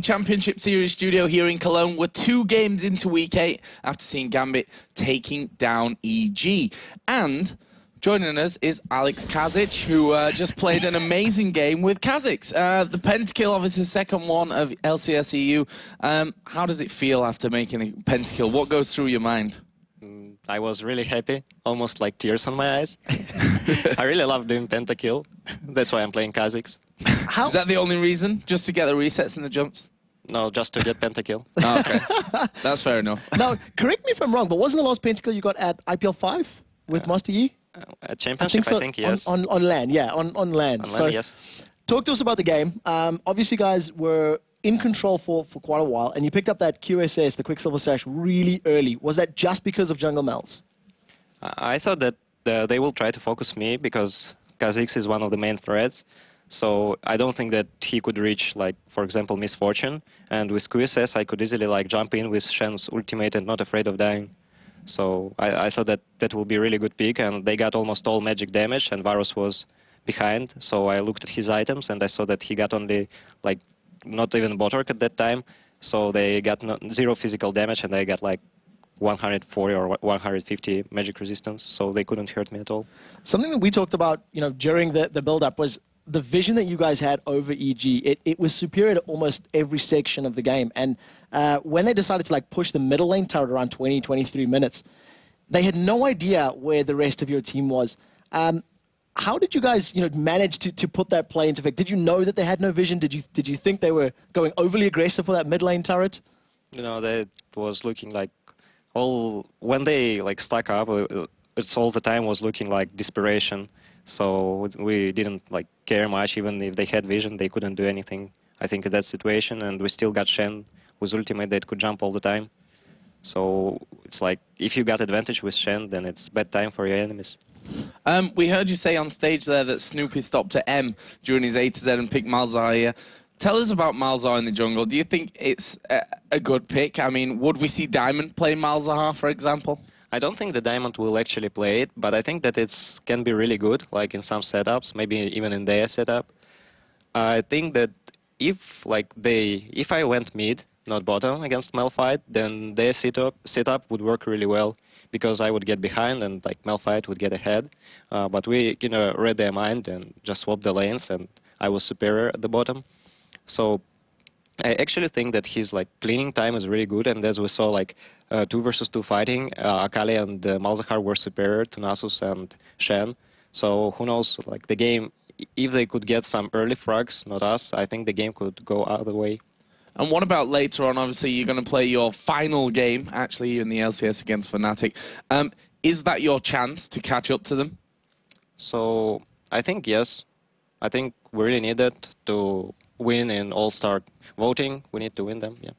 Championship Series studio here in Cologne. We're 2 games into week 8 after seeing Gambit taking down EG. And joining us is Alex Kazic, who just played an amazing game with Kazics. The pentakill, obviously the second one of LCS EU. How does it feel after making a pentakill? What goes through your mind? I was really happy, almost like tears on my eyes. I really love doing pentakill. That's why I'm playing Kazics. Is that the only reason? Just to get the resets and the jumps? No, just to get pentakill. Oh, okay. That's fair enough. Now, correct me if I'm wrong, but wasn't the last pentakill you got at IPL 5 with Master Yi? At Championship, I think yes. On LAN, yeah, on LAN. On so, LAN, yes. Talk to us about the game. Obviously, you guys were in control for quite a while, and you picked up that QSS, the Quicksilver Sash, really early. Was that just because of Jungle Mel's? I thought that they will try to focus me because Kha'Zix is one of the main threats. So I don't think that he could reach, like, for example, Misfortune. And with QSS, I could easily like jump in with Shen's ultimate and not afraid of dying. So I thought that that will be a really good pick. And they got almost all magic damage, and Varus was behind. So I looked at his items, and I saw that he got only, like, not even Botork at that time. So they got zero physical damage, and I got, like, 140 or 150 magic resistance. So they couldn't hurt me at all. Something that we talked about, during the build-up was the vision that you guys had over EG. It was superior to almost every section of the game. And when they decided to push the middle lane turret around 20, 23 minutes, they had no idea where the rest of your team was. How did you guys manage to put that play into effect? Did you know that they had no vision? Did you think they were going overly aggressive for that mid lane turret? That was looking like when they stack up, it's all the time was looking like desperation. So we didn't care much. Even if they had vision, they couldn't do anything, I think, in that situation. And we still got Shen with ultimate that could jump all the time. So it's like, if you got advantage with Shen, then it's bad time for your enemies. We heard you say on stage there that Snoopy stopped at M during his A to Z and picked Malzahar here. Tell us about Malzahar in the jungle. Do you think it's a good pick? I mean, would we see Diamond play Malzahar, for example? I don't think the Diamond will actually play it, but I think that it can be really good, like in some setups, maybe even in their setup. I think that if I went mid, not bottom against Malphite, then their setup would work really well, because I would get behind and Malphite would get ahead. But we read their mind and just swapped the lanes, and I was superior at the bottom. So I actually think that his cleaning time is really good, and as we saw 2 versus 2 fighting, Akali and Malzahar were superior to Nasus and Shen. So who knows, the game, if they could get some early frags, not us, I think the game could go other way. And what about later on? Obviously, you're going to play your final game, actually, in the LCS against Fnatic. Is that your chance to catch up to them? So I think yes. I think we really need it to win in All-Star voting. We need to win them, yeah.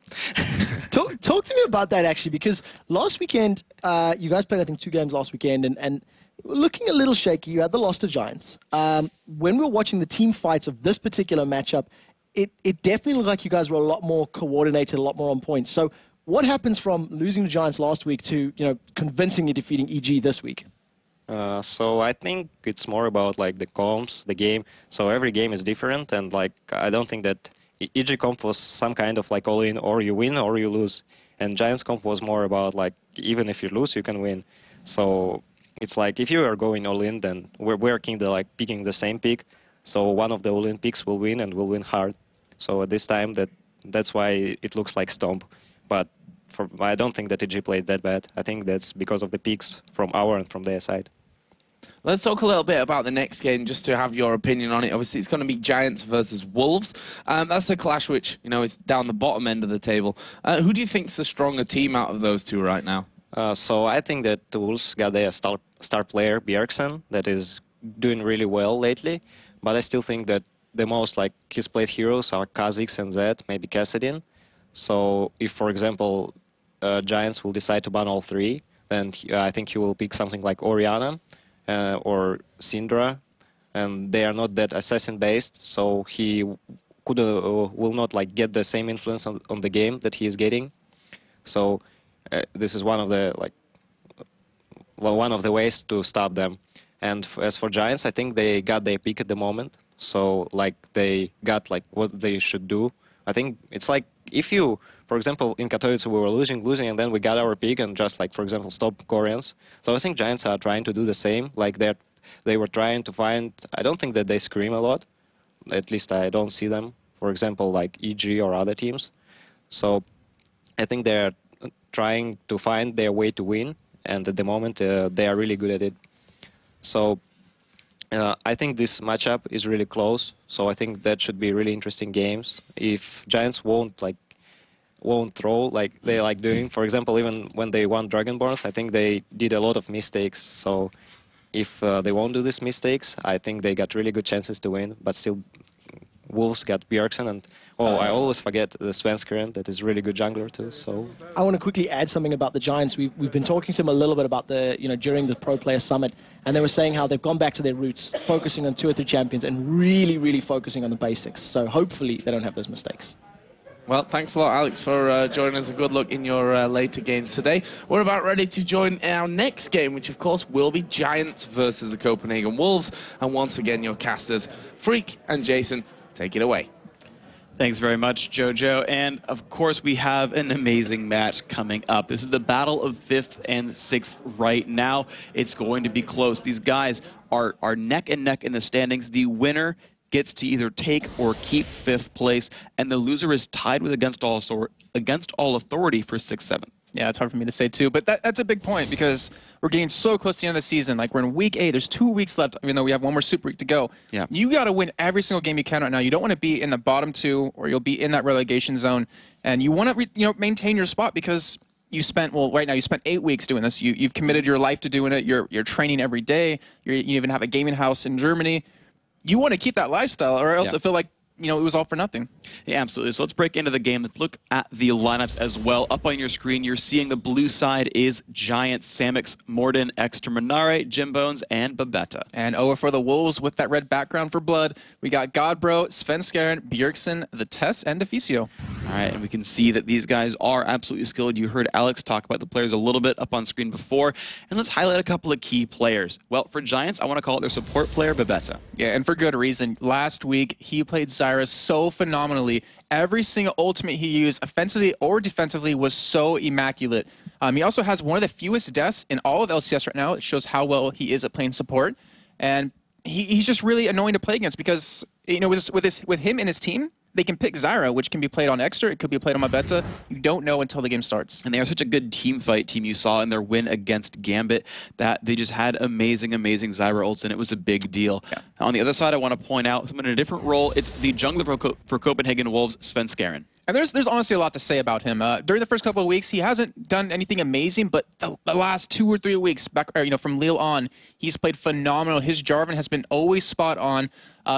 Talk to me about that, actually, because last weekend, you guys played, I think, 2 games last weekend, and looking a little shaky. You had the loss to Giants. When we were watching the team fights of this particular matchup, it definitely looked like you guys were a lot more coordinated, a lot more on point. So what happens from losing to Giants last week to convincingly defeating EG this week? So I think it's more about the comps, the game. So every game is different, and I don't think that EG comp was some kind of all in, or you win or you lose. And Giants comp was more about even if you lose, you can win. So it's if you are going all in, then we're picking the same pick. So one of the all in picks will win, and will win hard. So at this time, that's why it looks like Stomp. But I don't think that EG played that bad. I think that's because of the picks from our and from their side. Let's talk a little bit about the next game, just to have your opinion on it. Obviously, it's going to be Giants versus Wolves. That's a clash which, is down the bottom end of the table. Who do you think's the stronger team out of those two right now? So I think that the Wolves got their star player, Bjergsen, that is doing really well lately. But I still think that the most his played heroes are Kha'Zix and Zed, maybe Kassadin. So if, for example, Giants will decide to ban all 3, then I think he will pick something like Orianna or Syndra, and they are not that assassin-based, so he will not get the same influence on the game that he is getting. So this is one of the ways to stop them. And as for Giants, I think they got their pick at the moment. So they got what they should do I think it's like if you, for example, in Katowice we were losing, and then we got our pick and just like, for example, stop Koreans. So I think Giants are trying to do the same. Like they were trying to find. I don't think that they scream a lot. At least I don't see them. For example, like EG or other teams. So I think they're trying to find their way to win, and at the moment they are really good at it. So I think this matchup is really close. So I think that should be really interesting games. If Giants won't throw like they like doing, for example, even when they won Dragonborns, I think they did a lot of mistakes. So if they won't do these mistakes, I think they got really good chances to win. But still, Wolves got Bjergsen, and I always forget the Svenskeren, that is really good jungler too. So I want to quickly add something about the Giants. We've been talking to them a little bit about during the Pro Player Summit, and they were saying how they've gone back to their roots, focusing on 2 or 3 champions and really, really focusing on the basics. So hopefully they don't have those mistakes. Well, thanks a lot, Alex, for joining us. A good luck in your later games today. We're about ready to join our next game, which, of course, will be Giants versus the Copenhagen Wolves. And once again, your casters, Freak and Jason, take it away. Thanks very much, Jojo. And, of course, we have an amazing match coming up. This is the battle of 5th and 6th right now. It's going to be close. These guys are neck and neck in the standings. The winner gets to either take or keep 5th place, and the loser is tied with against all authority for 6-7. Yeah, it's hard for me to say too, but that's a big point because we're getting so close to the end of the season. Like, we're in week 8. There's 2 weeks left, even though we have 1 more Super Week to go. Yeah. You got to win every single game you can right now. You don't want to be in the bottom 2, or you'll be in that relegation zone, and you want to maintain your spot because you spent, well, right now you spent 8 weeks doing this. You've committed your life to doing it. You're training every day. You even have a gaming house in Germany. You want to keep that lifestyle, or else I feel like it was all for nothing. Yeah, absolutely. So let's break into the game. Let's look at the lineups as well. Up on your screen, you're seeing the blue side is Giants, Samix, Morden, Exterminare, Jimbones, and Babetta. And over for the Wolves with that red background for blood, we got Godbro, Svenskeren, Bjergsen, the Tess, and Deficio. All right, and we can see that these guys are absolutely skilled. You heard Alex talk about the players a little bit up on screen before. And let's highlight a couple of key players. Well, for Giants, I want to call it their support player, Babetta. Yeah, and for good reason. Last week, he played Zyra so phenomenally. Every single ultimate he used, offensively or defensively, was so immaculate. He also has one of the fewest deaths in all of LCS right now. It shows how well he is at playing support. And he's just really annoying to play against because, with him and his team, they can pick Zyra, which can be played on Exter. It could be played on Babetta. You don't know until the game starts. And they are such a good team fight team. You saw in their win against Gambit that they just had amazing, amazing Zyra ults, and it was a big deal. Yeah. On the other side, I want to point out someone in a different role. It's the jungler for Copenhagen Wolves, Svenskeren. And there's honestly a lot to say about him. During the first couple of weeks, he hasn't done anything amazing, but the last 2 or 3 weeks, from Lille on, he's played phenomenal. His Jarvan has been always spot on.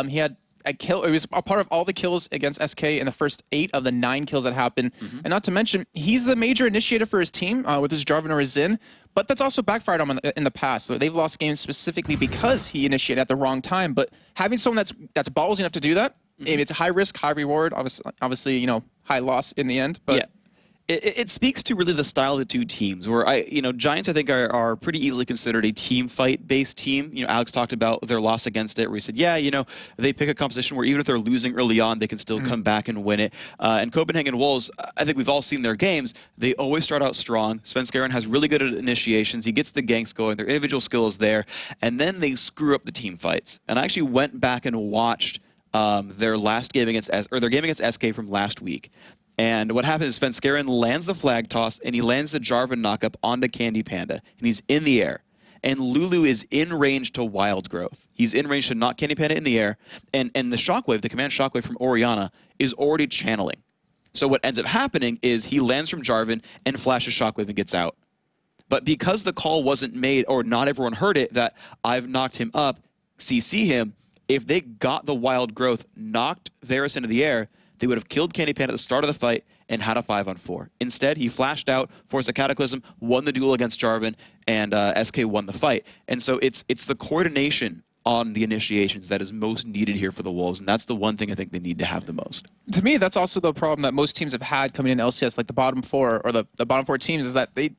He had a kill. It was a part of all the kills against SK in the first 8 of the 9 kills that happened. And not to mention, he's the major initiator for his team with his Jarvan or his Xin. But that's also backfired on him in the past. So they've lost games specifically because he initiated at the wrong time. But having someone that's ballsy enough to do that, it's a high risk, high reward. Obviously, high loss in the end. But yeah. It speaks to really the style of the two teams, where Giants, I think, are pretty easily considered a team fight-based team. Alex talked about their loss against it, where he said, yeah, they pick a composition where even if they're losing early on, they can still come back and win it. And Copenhagen Wolves, I think we've all seen their games. They always start out strong. Svenskeren has really good initiations. He gets the ganks going. Their individual skill is there. And then they screw up the team fights. And I actually went back and watched their last game against their game against SK from last week. And what happens is Svenskeren lands the flag toss, and he lands the Jarvan knockup onto Candy Panda, and he's in the air. And Lulu is in range to Wild Growth. He's in range to knock Candy Panda in the air, and the Shockwave, the command Shockwave from Orianna, is already channeling. So what ends up happening is he lands from Jarvan and flashes Shockwave and gets out. But because the call wasn't made, or not everyone heard it, that I've knocked him up, CC him, if they got the Wild Growth, knocked Varus into the air, they would have killed Candy Panda at the start of the fight and had a 5-on-4. Instead, he flashed out, forced a Cataclysm, won the duel against Jarvan, and SK won the fight. And so it's the coordination on the initiations that is most needed here for the Wolves, and that's the one thing I think they need to have the most. To me, that's also the problem that most teams have had coming in LCS, like the bottom four or the bottom four teams, is that they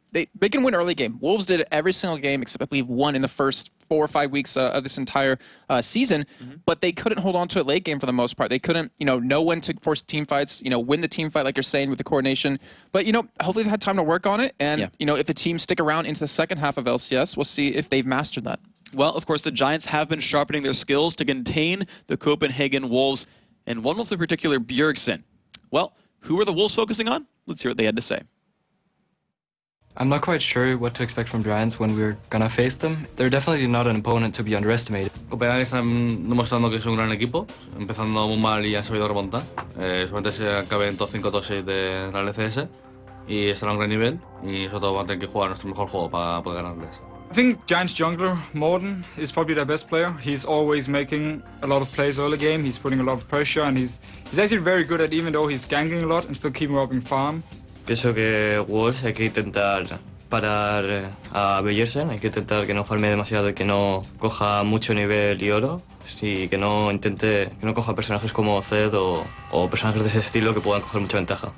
can win early game. Wolves did it every single game except I believe one in the first 4 or 5 weeks of this entire season, but they couldn't hold on to it late game for the most part. They couldn't, know when to force team fights, win the team fight like you're saying with the coordination. But, hopefully they've had time to work on it, and, if the teams stick around into the second half of LCS, we'll see if they've mastered that. Well, of course, the Giants have been sharpening their skills to contain the Copenhagen Wolves, and one with in particular, Bjergsen. Well, who are the Wolves focusing on? Let's hear what they had to say. I'm not quite sure what to expect from Giants when we're gonna face them. They're definitely not an opponent to be underestimated. Copenhagen están demostrando que es un gran equipo, empezando muy mal y han sabido remontar. Solamente se acabe en top 5 top 6 de la LCS y estará a un gran nivel y sobre todo van a tener que jugar nuestro mejor juego para poder ganarles. I think Giants jungler, Morten, is probably their best player. He's always making a lot of plays early game, he's putting a lot of pressure, and he's actually very good at, even though he's ganking a lot, and still keeping up in farm. Pienso que Wolves hay que intentar parar a Bjergsen, hay que intentar que no farme demasiado y que no coja mucho nivel y oro, y que no coja personajes como Zed o personajes de ese estilo que puedan coger mucha ventaja.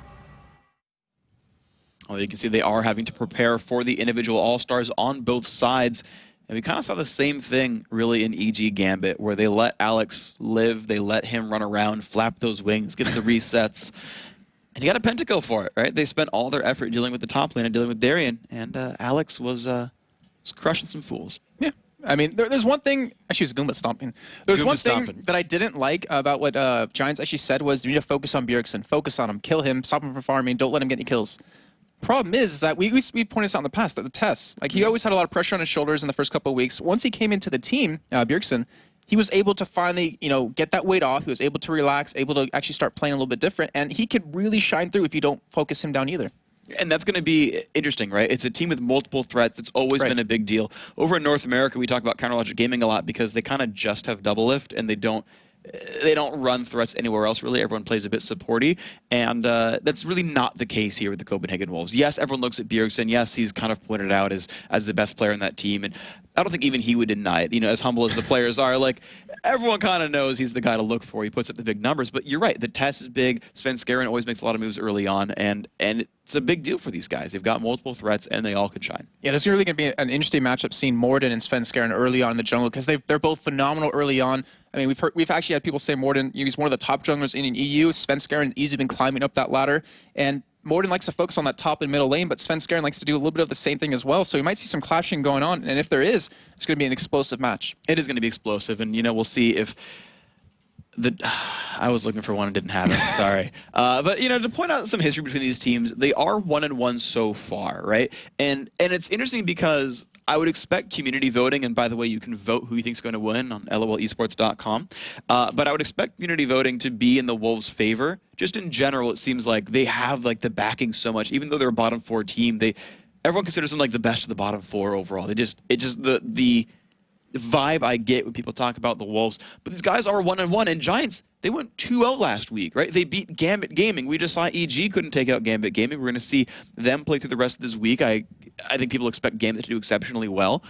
Well, you can see they are having to prepare for the individual all-stars on both sides. And we kind of saw the same thing, really, in EG Gambit, where they let Alex live, they let him run around, flap those wings, get the resets. And he got a pentakill for it, right? They spent all their effort dealing with the top lane and dealing with Darien, and Alex was crushing some fools. Yeah. I mean, there's one thing, actually it was Goomba stomping. There's one thing that I didn't like about what Giants actually said was, you need to focus on Bjergsen, focus on him, kill him, stop him from farming, don't let him get any kills. Problem is that we pointed this out in the past, that the tests, like he always had a lot of pressure on his shoulders in the first couple of weeks. Once he came into the team, Bjergsen, he was able to finally, get that weight off. He was able to relax, able to actually start playing a little bit different, and he could really shine through if you don't focus him down either. And that's going to be interesting, right? It's a team with multiple threats. It's always been a big deal. Over in North America, we talk about Counter-Logic Gaming a lot because they kind of just have double lift, and they don't run threats anywhere else, really. Everyone plays a bit supporty, and that's really not the case here with the Copenhagen Wolves. Yes, everyone looks at Bjergsen. Yes, he's kind of pointed out as the best player in that team, and I don't think even he would deny it. As humble as the players are, like, everyone kind of knows he's the guy to look for. He puts up the big numbers, but you're right. The test is big. Sven Skaren always makes a lot of moves early on, and it's a big deal for these guys. They've got multiple threats, and they all can shine. Yeah, this is really going to be an interesting matchup, seeing Morten and Sven Skaren early on in the jungle, because they're both phenomenal early on. I mean, we've actually had people say Morten, he's one of the top junglers in EU. Sven Skaren's easily been climbing up that ladder, and Morten likes to focus on that top and middle lane, but Sven Skaren likes to do a little bit of the same thing as well. So we might see some clashing going on, and if there is, it's going to be an explosive match. It is going to be explosive, and we'll see if I was looking for one and didn't have it. Sorry, but to point out some history between these teams, they are 1-1 so far, right? And it's interesting because I would expect community voting, and by the way, you can vote who you think is going to win on lolesports.com. But I would expect community voting to be in the Wolves' favor. Just in general, it seems like they have like the backing so much, even though they're a bottom four team. Everyone considers them like the best of the bottom four overall. The vibe I get when people talk about the Wolves. But these guys are 1-1, and Giants, they went 2-0 last week, right? They beat Gambit Gaming. We just saw EG couldn't take out Gambit Gaming. We're going to see them play through the rest of this week. I think people expect Gambit to do exceptionally well.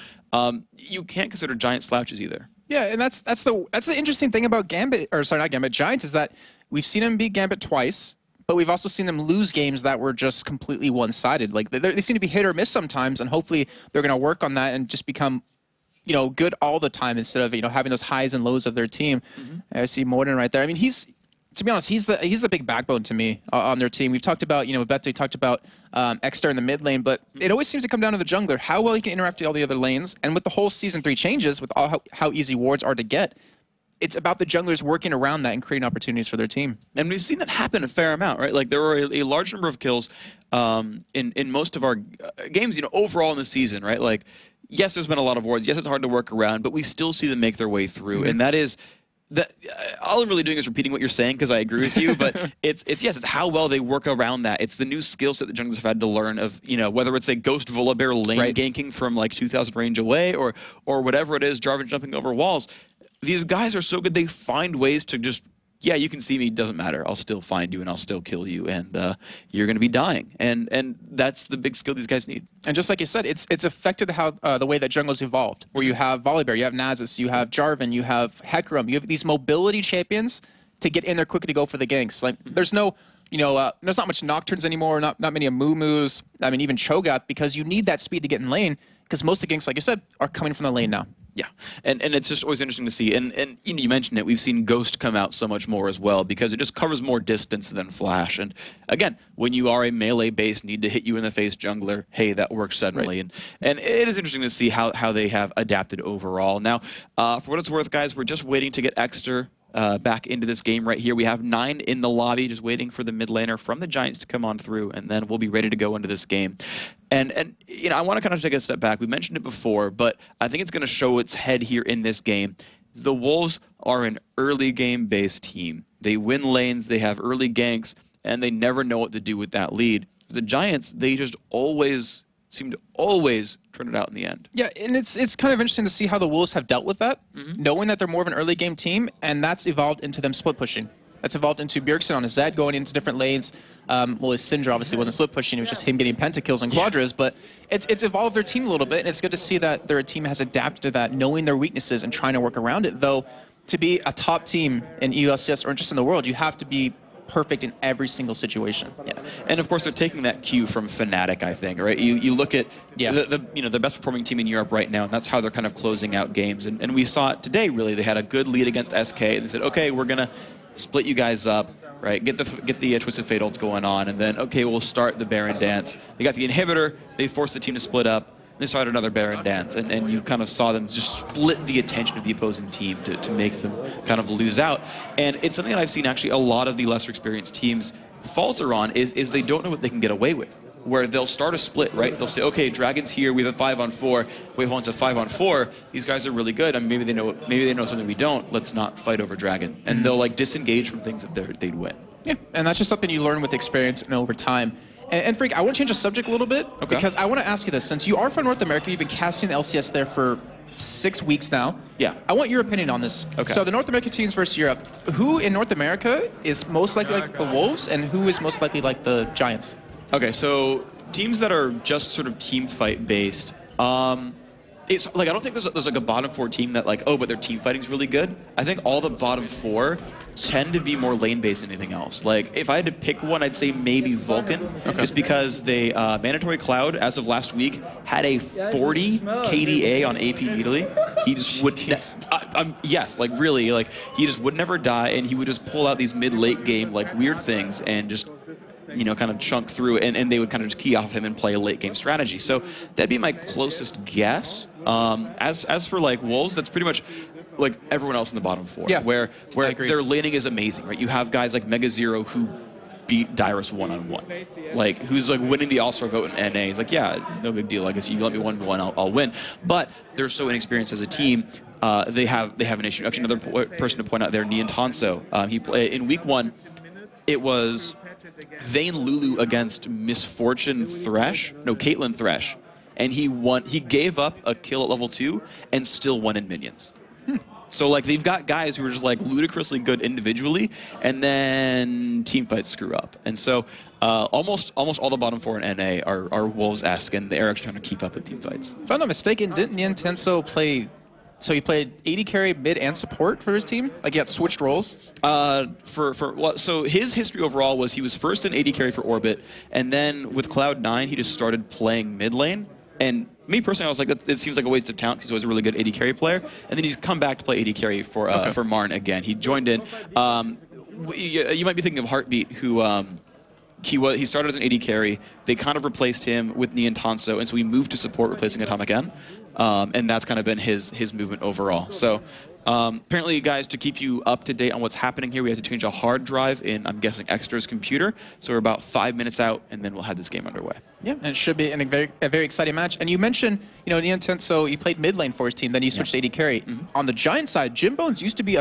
You can't consider Giants slouches either. Yeah, and that's the interesting thing about Giants, is that we've seen them beat Gambit twice, but we've also seen them lose games that were just completely one-sided. Like they seem to be hit or miss sometimes, and hopefully they're going to work on that and just become good all the time instead of having those highs and lows of their team. I see Morten right there. I mean, to be honest, he's the big backbone to me on their team. We've talked about Bette talked about Exter in the mid lane, but it always seems to come down to the jungler, how well he can interact with all the other lanes. And with the whole Season 3 changes, with how easy wards are to get, it's about the junglers working around that and creating opportunities for their team. And we've seen that happen a fair amount, right? Like there were a large number of kills in most of our games, overall in the season, right? Like, yes, there's been a lot of wards. Yes, it's hard to work around, but we still see them make their way through. And that is all I'm really doing is repeating what you're saying because I agree with you. But it's how well they work around that. It's the new skill set that junglers have had to learn of whether it's a Ghost Volibear lane ganking from like 2,000 range away or whatever it is, Jarvan jumping over walls. These guys are so good. They find ways to just yeah, you can see me, doesn't matter. I'll still find you and I'll still kill you, and you're going to be dying. And that's the big skill these guys need. And just like you said, it's affected how the way that jungle's evolved, where you have Volibear, you have Nasus, you have Jarvan, you have Hecarim, you have these mobility champions to get in there quickly to go for the ganks. Like, there's no, there's not much Nocturnes anymore, not many Amumus, I mean, even Cho'Gath, because you need that speed to get in lane, because most of the ganks, like you said, are coming from the lane now. Yeah, and it's just always interesting to see. And you mentioned it, we've seen Ghost come out so much more as well, because it just covers more distance than Flash. And again, when you are a melee-based, need to hit you in the face jungler, hey, that works suddenly. Right. And it is interesting to see how they have adapted overall. Now, for what it's worth, guys, we're just waiting to get Exeter back into this game right here. We have 9 in the lobby, just waiting for the mid laner from the Giants to come on through, and then we'll be ready to go into this game. And I want to kind of take a step back. We mentioned it before, but I think it's going to show its head here in this game. The Wolves are an early game-based team. They win lanes, they have early ganks, and they never know what to do with that lead. The Giants, they just seem to always turn it out in the end. Yeah, and it's kind of interesting to see how the Wolves have dealt with that, knowing that they're more of an early game team, and that's evolved into them split pushing. That's evolved into Bjergsen on his Zed going into different lanes. Well, his Syndra obviously wasn't split pushing, it was just him getting pentakills and quadras, but it's evolved their team a little bit, and it's good to see that their team has adapted to that, knowing their weaknesses and trying to work around it. Though, to be a top team in LCS or just in the world, you have to be perfect in every single situation. Yeah, and of course they're taking that cue from Fnatic, I think, right? You look at the best performing team in Europe right now, and that's how they're kind of closing out games. And we saw it today. Really, they had a good lead against SK, and they said, okay, we're gonna split you guys up, right? Get the Twisted Fate ults going on, and then okay, we'll start the Baron dance. They got the inhibitor. They forced the team to split up. They started another Baron dance, and you kind of saw them just split the attention of the opposing team to make them kind of lose out. And it's something that I've seen actually a lot of the lesser experienced teams falter on is they don't know what they can get away with. Where they'll start a split, right? They'll say, okay, Dragon's here, we have a 5-on-4, Wave 1's a 5-on-4, these guys are really good, and maybe they know something we don't, let's not fight over Dragon. And they'll like disengage from things that they'd win. Yeah, and that's just something you learn with experience and over time. And Frank, I want to change the subject a little bit, because I want to ask you this. Since you are from North America, you've been casting the LCS there for 6 weeks now. Yeah. I want your opinion on this. Okay. So the North American teams versus Europe, who in North America is most likely like the Wolves, and who is most likely like the Giants? Okay, so teams that are just sort of team fight based, it's like I don't think there's like a bottom 4 team that like, oh, but their team fighting's really good. I think all the bottom 4 tend to be more lane based than anything else. Like if I had to pick one, I'd say maybe Vulcan, just because they Mandatory Cloud as of last week had a 40 KDA on AP immediately. He just would yes, like really, like he just would never die, and he would just pull out these mid-late game like weird things and just kind of chunk through, and they would kind of just key off him and play a late game strategy. So that'd be my closest guess. As for like Wolves, that's pretty much like everyone else in the bottom 4, where their laning is amazing, right? You have guys like Mega Zero who beat Dyrus 1-on-1, like who's like winning the All-Star vote in NA. He's like, yeah, no big deal. I guess you let me 1-1, I'll win. But they're so inexperienced as a team. They have an issue. Actually, another person to point out there, Nian Tanso. He played in week 1. It was Vayne Lulu against Misfortune Thresh, no, Caitlyn Thresh, and he won. He gave up a kill at level 2 and still won in minions. So like they've got guys who are just like ludicrously good individually, and then team fights screw up. And so almost all the bottom 4 in NA are Wolves-esque, and they're actually trying to keep up with team fights. If I'm not mistaken, didn't Nian Tanso play? So he played AD carry, mid, and support for his team? Like he had switched roles? So his history overall was he was first in AD carry for Orbit, and then with Cloud9, he just started playing mid lane. And me personally, I was like, it seems like a waste of talent because he's always a really good AD carry player. And then he's come back to play AD carry for Marn again. He joined in. You might be thinking of Heartbeat, who he started as an AD carry. They kind of replaced him with Nian Tanso, and so he moved to support, replacing Atomic N. And that's kind of been his movement overall. So apparently, guys, to keep you up to date on what's happening here, we have to change a hard drive in, I'm guessing, Exeter's computer. So we're about 5 minutes out, and then we'll have this game underway. Yeah, and it should be a very exciting match. And you mentioned, Nian Tanso, he played mid lane for his team, then he switched to AD carry. On the Giant side, Jim Bones used to be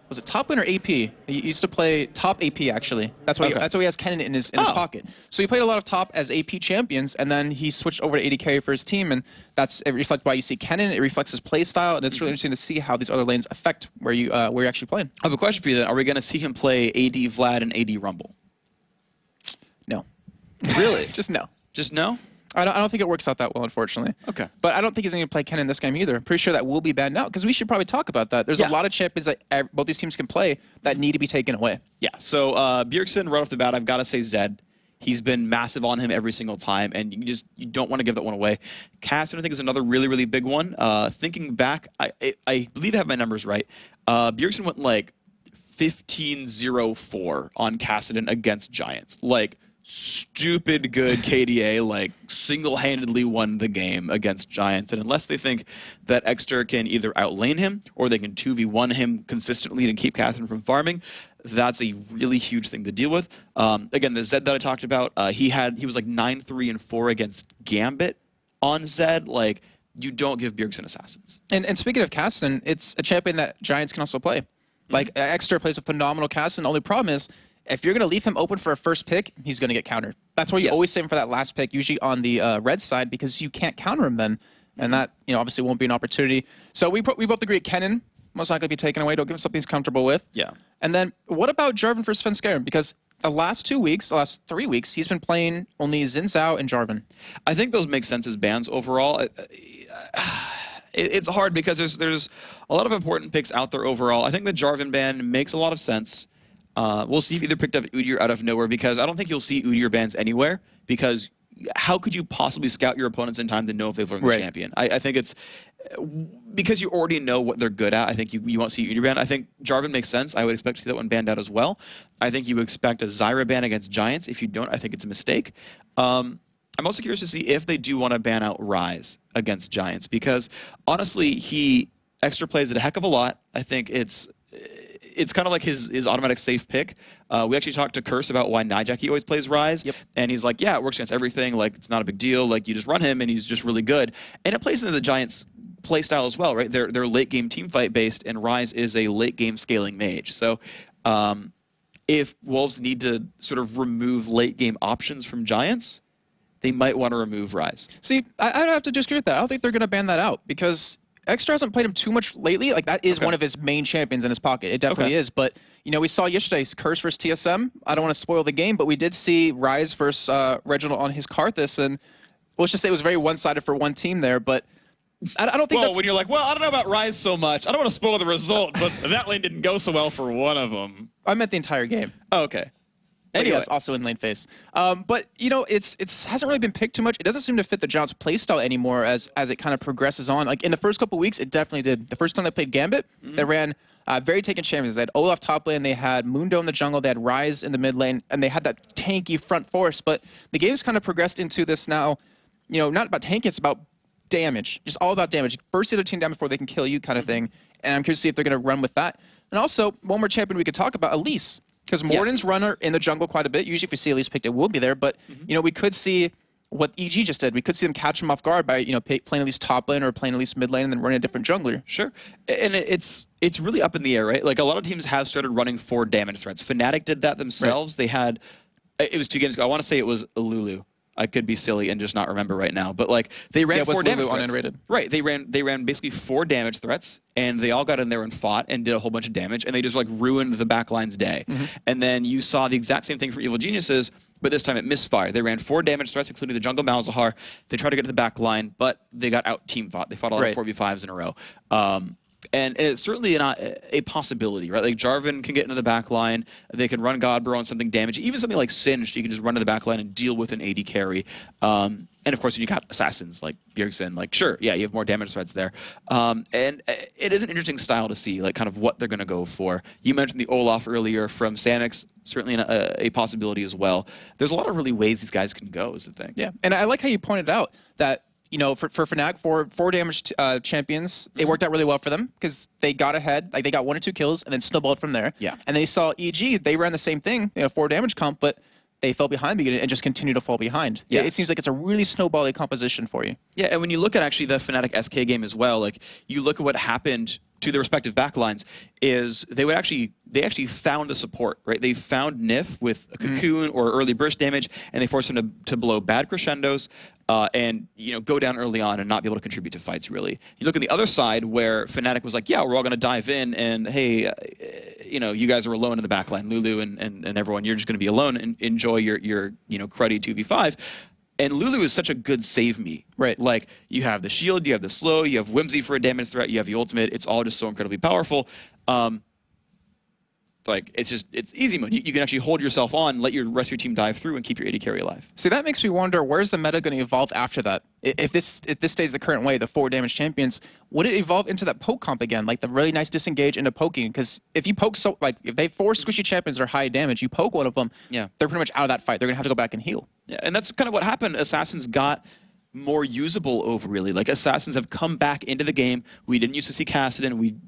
was it top lane or AP? He used to play top AP actually. That's why he has Kennen in his pocket. So he played a lot of top as AP champions, and then he switched over to AD carry for his team, and it reflects why you see Kennen. It reflects his play style, and it's really interesting to see how these other lanes affect where you're actually playing. I have a question for you then. Are we going to see him play AD Vlad and AD Rumble? No. Really? Just no. Just no? I don't think it works out that well, unfortunately. Okay. But I don't think he's going to play Kennen in this game either. I'm pretty sure that will be banned out, because we should probably talk about that. There's a lot of champions that both these teams can play that need to be taken away. Yeah, so Bjergsen, right off the bat, I've got to say Zed. He's been massive on him every single time, and you don't want to give that one away. Cassian, I think, is another really, really big one. Thinking back, I believe I have my numbers right. Bjergsen went like 15-0-4 on Cassian against Giants. Like, stupid good KDA, like single-handedly won the game against Giants. And unless they think that Exter can either outlane him or they can 2v1 him consistently and keep Cassian from farming, that's a really huge thing to deal with. Again, the Zed that I talked about, he was like 9-3-4 against Gambit on Zed. Like, you don't give Bjergsen assassins. And speaking of Cassian, it's a champion that Giants can also play. Like, Exter plays a phenomenal Cassian. The only problem is, if you're going to leave him open for a first pick, he's going to get countered. That's why you always save him for that last pick, usually on the red side, because you can't counter him then. And that, obviously won't be an opportunity. So we both agree Kennen most likely be taken away. Don't give him something he's comfortable with. Yeah. And then what about Jarvan versus Svenskeren? Because the last 3 weeks, he's been playing only Xin Zhao and Jarvan. I think those make sense as bans overall. It's hard because there's a lot of important picks out there overall. I think the Jarvan ban makes a lot of sense. We'll see if either picked up Udyr out of nowhere, because I don't think you'll see Udyr bans anywhere, because how could you possibly scout your opponents in time to know if they've learned the champion? I think it's because you already know what they're good at. I think you won't see Udyr ban. I think Jarvan makes sense. I would expect to see that one banned out as well. I think you would expect a Zyra ban against Giants. If you don't, I think it's a mistake. I'm also curious to see if they do want to ban out Ryze against Giants, because honestly, Extra plays it a heck of a lot. I think it's kind of like his automatic safe pick. We actually talked to Curse about why Nijaki always plays Ryze, and he's like, yeah, it works against everything. Like, it's not a big deal. Like, you just run him, and he's just really good. And it plays into the Giants' play style as well, right? They're late game team fight based, and Ryze is a late game scaling mage. So if Wolves need to sort of remove late game options from Giants, they might want to remove Ryze. See, I'd have to disagree with that. I don't think they're going to ban that out, because Extra hasn't played him too much lately. Like, that is one of his main champions in his pocket. It definitely is. But, we saw yesterday's Curse versus TSM. I don't want to spoil the game, but we did see Ryze versus Reginald on his Karthus, and let's just say it was very one-sided for one team there, but I don't think that's... when you're like, well, I don't know about Ryze so much. I don't want to spoil the result, but that lane didn't go so well for one of them. I meant the entire game. Oh, okay. Anyway. Yes, also in lane phase. But, it hasn't really been picked too much. It doesn't seem to fit the Giants' playstyle anymore as it kind of progresses on. Like, in the first couple weeks, it definitely did. The first time they played Gambit, they ran very taken champions. They had Olaf top lane, they had Mundo in the jungle, they had Ryze in the mid lane, and they had that tanky front force. But the game's kind of progressed into this now, not about tanking, it's about damage. Just all about damage. Burst the other team down before they can kill you kind of thing. And I'm curious to see if they're going to run with that. And also, one more champion we could talk about, Elise. Because Morden's runner in the jungle quite a bit. Usually if we see Elise picked, it will be there. But, we could see what EG just did. We could see them catch him off guard by, playing Elise top lane or playing Elise mid lane and then running a different jungler. Sure. And it's really up in the air, right? Like, a lot of teams have started running 4 damage threats. Fnatic did that themselves. They had, it was 2 games ago. I want to say it was Lulu. I could be silly and just not remember right now, but like they ran 4 damage threats. Right, they ran basically 4 damage threats, and they all got in there and fought and did a whole bunch of damage, and they just like ruined the backline's day. And then you saw the exact same thing for Evil Geniuses, but this time it misfired. They ran 4 damage threats, including the jungle Malzahar. They tried to get to the back line, but they got out team fought. They fought all the 4v5s in a row. And it's certainly not a possibility, right? Like, Jarvan can get into the back line. They can run Godbro on something damage. Even something like Singed, you can just run to the back line and deal with an AD carry. And, of course, when you got assassins like Bjergsen, like, sure, yeah, you have more damage threats there. And it is an interesting style to see, like, kind of what they're going to go for. You mentioned the Olaf earlier from Samix, certainly a possibility as well. There's a lot of really ways these guys can go, is the thing. Yeah, and I like how you pointed out that for Fnatic, 4 damage champions, it worked out really well for them because they got ahead, like they got 1 or 2 kills and then snowballed from there. Yeah. And they saw EG, they ran the same thing, 4 damage comp, but they fell behind and just continue to fall behind. Yeah. It seems like it's a really snowbally composition for you. Yeah, and when you look at actually the Fnatic SK game as well, like you look at what happened to the respective backlines is they actually found the support, right? They found Nif with a cocoon or early burst damage, and they forced him to blow bad crescendos and go down early on and not be able to contribute to fights. Really, you look at the other side where Fnatic was like, yeah, we're all going to dive in, and hey, you guys are alone in the backline, Lulu and everyone, you're just going to be alone and enjoy your cruddy 2v5. And Lulu is such a good save me. Right. Like, you have the shield, you have the slow, you have Whimsy for a damage threat, you have the ultimate. It's all just so incredibly powerful. It's easy mode. You can actually hold yourself on, let your rest of your team dive through, and keep your AD carry alive. See, that makes me wonder, where's the meta going to evolve after that? If this stays the current way, the 4 damage champions, would it evolve into that poke comp again, like the really nice disengage into poking? Because if you poke if they 4 squishy champions are high damage, you poke one of them, they're pretty much out of that fight. They're going to have to go back and heal. Yeah, and that's kind of what happened. Assassins got more usable over, really. Like, Assassins have come back into the game. We didn't used to see Kassadin.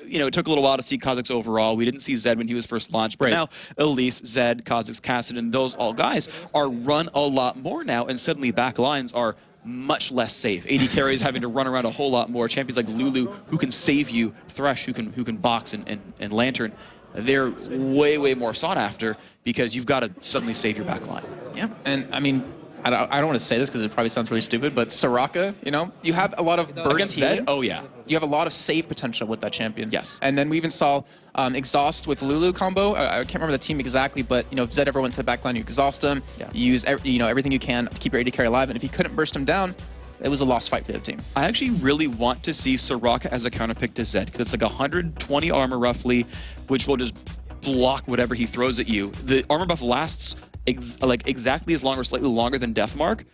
It took a little while to see Kha'Zix overall. We didn't see Zed when he was first launched, but now Elise, Zed, Kha'Zix, Kassadin, those all guys are run a lot more now, and suddenly back lines are much less safe. AD carries having to run around a whole lot more. Champions like Lulu, who can save you, Thresh, who can box, and Lantern, they're way, way more sought after because you've got to suddenly save your back line. Yeah, and I mean, I don't want to say this because it probably sounds really stupid, but Soraka, you have a lot of burst against healing. Zed? Oh, yeah. You have a lot of save potential with that champion. Yes. And then we even saw Exhaust with Lulu combo. I can't remember the team exactly, but if Zed ever went to the backline, you exhaust him. Yeah. You use everything you can to keep your AD carry alive, and if you couldn't burst him down, it was a lost fight for the team. I actually really want to see Soraka as a counterpick to Zed, because it's like 120 armor roughly, which will just block whatever he throws at you. The armor buff lasts exactly as long or slightly longer than Deathmark,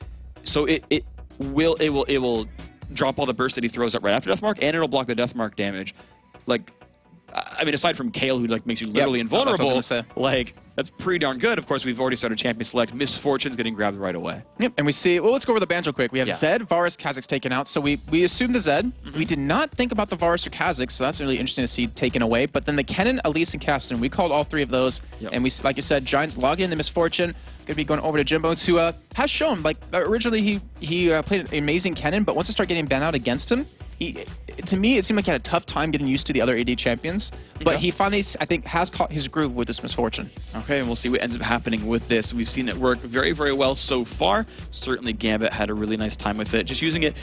so it will drop all the bursts that he throws up right after Deathmark, and it'll block the Deathmark damage. Like, I mean, aside from Kayle, who makes you literally invulnerable, that's pretty darn good. Of course, we've already started champion select. Misfortune's getting grabbed right away. Yep, and we see, well, let's go over the Banjo quick. We have Zed, Varus, Kha'Zix taken out. So we assumed the Zed. We did not think about the Varus or Kha'Zix, so that's really interesting to see taken away. But then the Kennen, Elise, and Kassadin, we called all 3 of those. Yep. And we, like you said, Giants logged in the Misfortune. Going to be going over to Jimbo, who has shown, originally he played an amazing Kennen, but once it started getting banned out against him, to me, it seemed like he had a tough time getting used to the other AD champions. But he finally, I think, has caught his groove with this Misfortune. Okay, and we'll see what ends up happening with this. We've seen it work very, very well so far. Certainly, Gambit had a really nice time with it. Just using it,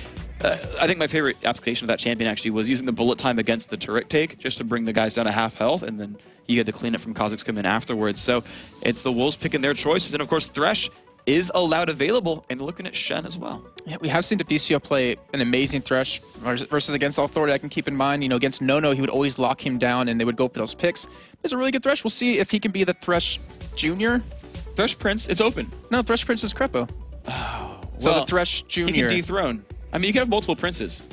I think my favorite application of that champion actually was using the bullet time against the turret take, just to bring the guys down to half health, and then you had to clean it from Kha'Zix come in afterwards. So it's the Wolves picking their choices, and of course, Thresh is allowed available, and looking at Shen as well. Yeah, we have seen Deficio play an amazing Thresh versus against Authority. I can keep in mind, against Nono, he would always lock him down, and they would go for those picks. It's a really good Thresh. We'll see if he can be the Thresh Junior. Thresh Prince is open. No, Thresh Prince is Crepo. Oh, so the Thresh Junior. He can dethrone. I mean, you can have multiple princes.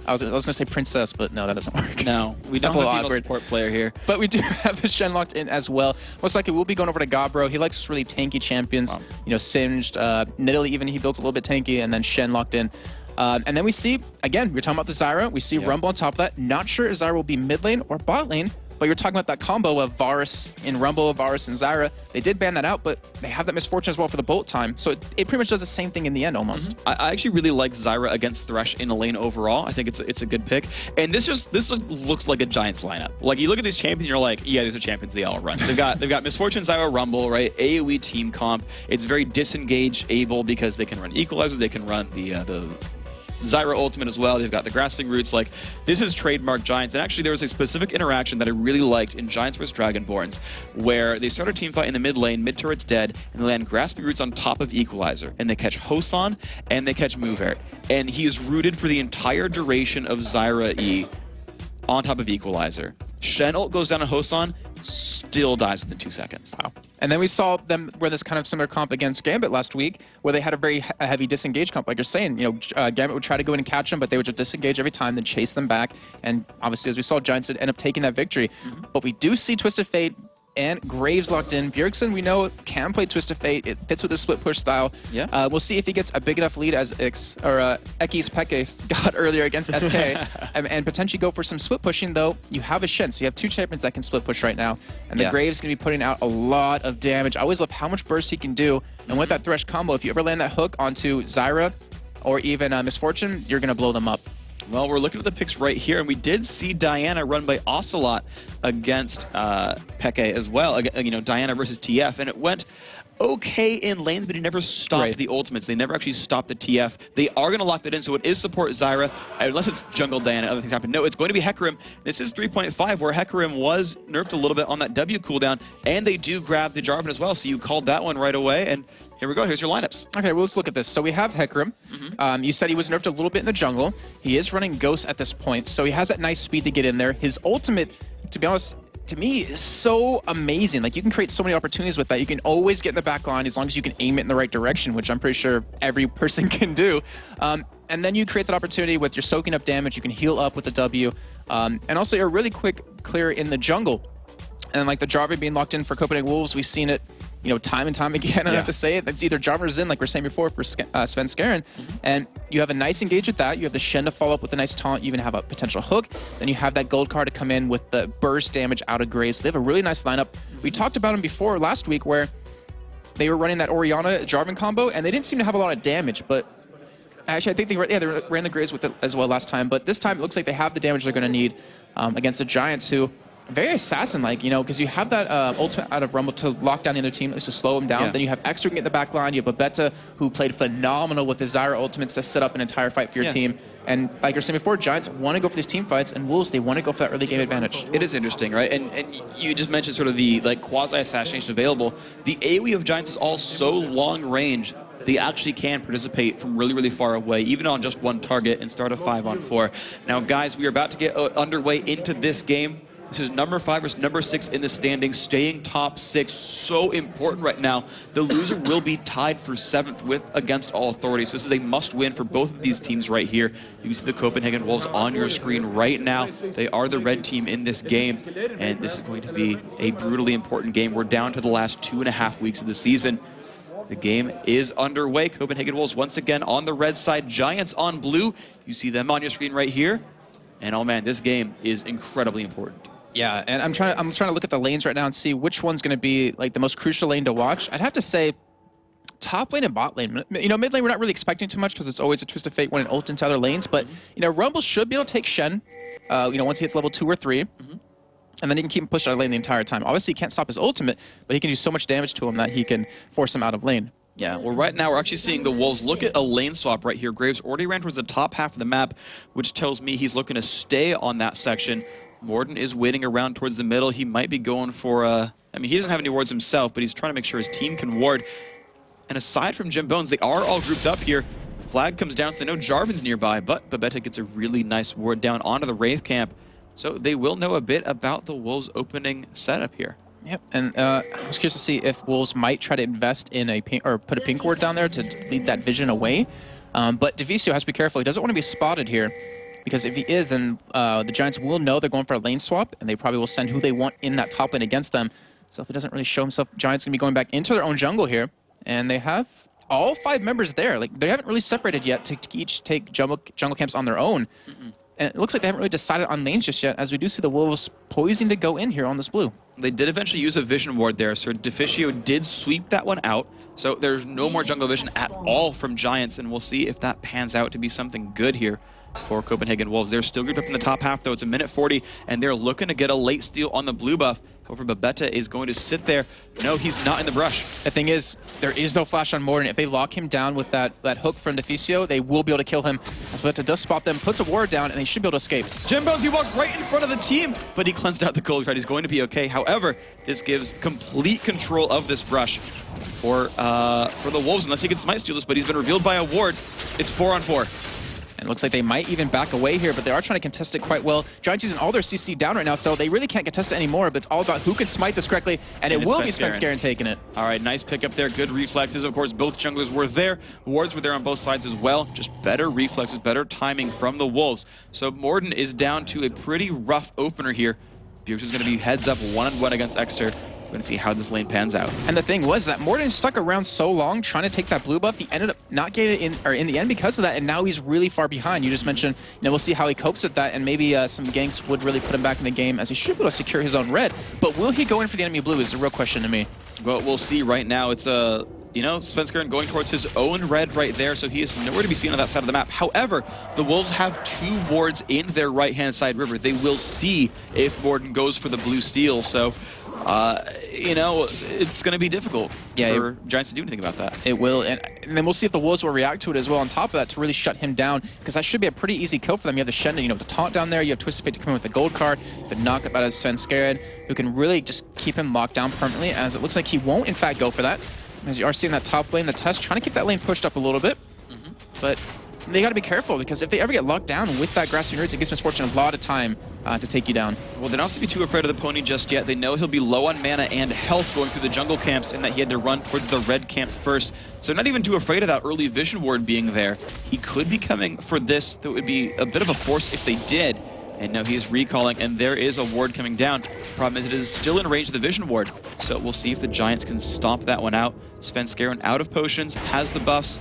I was going to say Princess, but no, that doesn't work. No, we don't have a female support player here. But we do have the Shen locked in as well. Most likely we'll be going over to Gabro. He likes really tanky champions. Wow. Singed, Nidalee even, he builds a little bit tanky, and then Shen locked in. And then we see, again, we're talking about the Zyra. We see Rumble on top of that. Not sure if Zyra will be mid lane or bot lane, but you're talking about that combo of Varus in Rumble, Varus and Zyra. They did ban that out, but they have that Misfortune as well for the bolt time. So it pretty much does the same thing in the end, almost. I actually really like Zyra against Thresh in the lane overall. I think it's a good pick. And this looks like a Giants lineup. Like, you look at these champions, you're like, yeah, these are champions they all run. They've got Misfortune, Zyra, Rumble, right? AoE team comp. It's very disengage able because they can run Equalizer, they can run the Zyra ultimate as well. They've got the grasping roots. Like, this is trademark Giants. And actually, there was a specific interaction that I really liked in Giants vs. Dragonborns, where they start a team fight in the mid lane, mid turret's dead, and they land grasping roots on top of Equalizer. And they catch Hosan, and they catch Movert. And he is rooted for the entire duration of Zyra E on top of Equalizer. Shen ult goes down on Hosan, still dies within 2 seconds. Wow. And then we saw them run this kind of similar comp against Gambit last week, where they had a very heavy disengage comp. Like you're saying, Gambit would try to go in and catch them, but they would just disengage every time, then chase them back. And obviously, as we saw, Giants did end up taking that victory. But we do see Twisted Fate and Graves locked in. Bjergsen, we know, can play Twisted Fate. It fits with the split push style. Yeah. We'll see if he gets a big enough lead as Ekis Peke got earlier against SK, and potentially go for some split pushing, though. You have a Shen, so you have 2 champions that can split push right now. And the Graves going to be putting out a lot of damage. I always love how much burst he can do. And with that Thresh combo, if you ever land that hook onto Zyra or even Misfortune, you're going to blow them up. Well, we're looking at the picks right here, and we did see Diana run by Ocelot against Peke as well. You know, Diana versus TF, and it went okay in lanes, but he never stopped the ultimates. They never actually stopped the TF. They are going to lock that in, so it is support Zyra, unless it's jungle Diana, other things happen. No, it's going to be Hecarim. This is 3.5, where Hecarim was nerfed a little bit on that W cooldown, and they do grab the Jarvan as well, so you called that one right away, and here we go. Here's your lineups. Okay, well, let's look at this. So we have Hecarim. You said he was nerfed a little bit in the jungle. He is running Ghost at this point, so he has that nice speed to get in there. His ultimate, to be honest, to me, is so amazing. Like, you can create so many opportunities with that. You can always get in the back line as long as you can aim it in the right direction, which I'm pretty sure every person can do. And then you create that opportunity with your soaking up damage. You can heal up with the W. And also, you're really quick clear in the jungle. And like the Jarvan being locked in for Copenhagen Wolves, we've seen it, you know, time and time again. I don't have to say it. It's either Jarvan or Xin, like we're saying before, for Sven Skaren. And you have a nice engage with that. You have the Shen to follow up with a nice taunt. You even have a potential hook. Then you have that gold card to come in with the burst damage out of Grace. They have a really nice lineup. We talked about them before last week, where they were running that Orianna Jarvan combo, and they didn't seem to have a lot of damage, but actually, I think they ran the Graves with it as well last time, but this time it looks like they have the damage they're going to need against the Giants, who very assassin-like, you know, because you have that ultimate out of Rumble to lock down the other team, to slow them down. Then you have Extra get the back line. You have Babetta, who played phenomenal with the Zyra ultimates to set up an entire fight for your team. And like you're saying before, Giants want to go for these team fights, and Wolves, they want to go for that early game advantage. It is interesting, right? And you just mentioned sort of the like quasi-assassination available. The AoE of Giants is all so long range, they actually can participate from really, really far away, even on just one target, and start a 5-on-4. Now, guys, we are about to get underway into this game. This is number 5 versus number 6 in the standings, staying top 6. So important right now. The loser will be tied for 7th against All Authority. So this is a must-win for both of these teams right here. You can see the Copenhagen Wolves on your screen right now. They are the red team in this game, and this is going to be a brutally important game. We're down to the last 2.5 weeks of the season. The game is underway. Copenhagen Wolves once again on the red side, Giants on blue. You see them on your screen right here. And oh man, this game is incredibly important. Yeah, and I'm trying to look at the lanes right now and see which one's going to be like the most crucial lane to watch. I'd have to say top lane and bot lane. You know, mid lane we're not really expecting too much because it's always a twist of fate when it ult into other lanes. But you know, Rumble should be able to take Shen. You know, once he hits level 2 or 3. And then he can keep him pushed out of lane the entire time. Obviously, he can't stop his ultimate, but he can do so much damage to him that he can force him out of lane. Yeah, well, right now we're actually seeing the Wolves look at a lane swap right here. Graves already ran towards the top half of the map, which tells me he's looking to stay on that section. Morden is waiting around towards the middle. He might be going for I mean, he doesn't have any wards himself, but he's trying to make sure his team can ward. And aside from Jim Bones, they are all grouped up here. Flag comes down, so they know Jarvan's nearby, but Babetta gets a really nice ward down onto the Wraith camp. So they will know a bit about the Wolves opening setup here. Yep, and I was curious to see if Wolves might try to invest in a pink, or put a pink ward down there to lead that vision away. But Devisio has to be careful. He doesn't want to be spotted here, because if he is, then the Giants will know they're going for a lane swap, and they probably will send who they want in that top lane against them. So if it doesn't really show himself, Giants going to be going back into their own jungle here, and they have all 5 members there. Like, they haven't really separated yet to each take jungle camps on their own. And it looks like they haven't really decided on lanes just yet, as we do see the Wolves poising to go in here on this blue. They did eventually use a vision ward there, so Deficio did sweep that one out. So there's no more jungle vision at all from Giants, and we'll see if that pans out to be something good here for Copenhagen Wolves. They're still grouped up in the top half, though. It's a minute 40, and they're looking to get a late steal on the blue buff. However, Babetta is going to sit there. No, he's not in the brush. The thing is, there is no flash on Morden. If they lock him down with that hook from Deficio, they will be able to kill him. As Babetta does spot them, puts a ward down, and they should be able to escape. Jim Bones, he walked right in front of the team, but he cleansed out the gold card. He's going to be okay. However, this gives complete control of this brush for the Wolves, unless he can smite steal this, but he's been revealed by a ward. It's 4-on-4. And it looks like they might even back away here, but they are trying to contest it quite well. Giants using all their CC down right now, so they really can't contest it anymore, but it's all about who can smite this correctly, and it will be Sven Skaren taking it. All right, nice pick up there. Good reflexes. Of course, both junglers were there. Wards were there on both sides as well. Just better reflexes, better timing from the Wolves. So Morden is down to a pretty rough opener here. Bjergsen is going to be heads up 1-on-1 against Exter. We're going to see how this lane pans out. And the thing was that Morden stuck around so long trying to take that blue buff. He ended up not getting it in the end because of that, and now he's really far behind. You just mentioned, you know, we'll see how he copes with that, and maybe some ganks would really put him back in the game, as he should be able to secure his own red. But will he go in for the enemy blue is the real question to me. Well, we'll see right now. It's a you know, Svenskeren going towards his own red right there, so he is nowhere to be seen on that side of the map. However, the Wolves have 2 wards in their right-hand side river. They will see if Morden goes for the blue steel, so, you know, it's going to be difficult for Giants to do anything about that. It will, and then we'll see if the Wolves will react to it as well on top of that to really shut him down, because that should be a pretty easy kill for them. You have the Shen, you know, the taunt down there, you have Twisted Fate to come in with the gold card, the knockup out of Svenskeren, who can really just keep him locked down permanently, as it looks like he won't, in fact, go for that. As you are seeing that top lane, the test, trying to keep that lane pushed up a little bit, but they got to be careful, because if they ever get locked down with that Grasping Roots, it gives Misfortune a lot of time to take you down. Well, they don't have to be too afraid of the pony just yet. They know he'll be low on mana and health going through the jungle camps, and that he had to run towards the red camp first. So they're not even too afraid of that early vision ward being there. He could be coming for this. That would be a bit of a force if they did. And now he is recalling, and there is a ward coming down. Problem is, it is still in range of the vision ward. So we'll see if the Giants can stomp that one out. Svenskeren out of potions, has the buffs,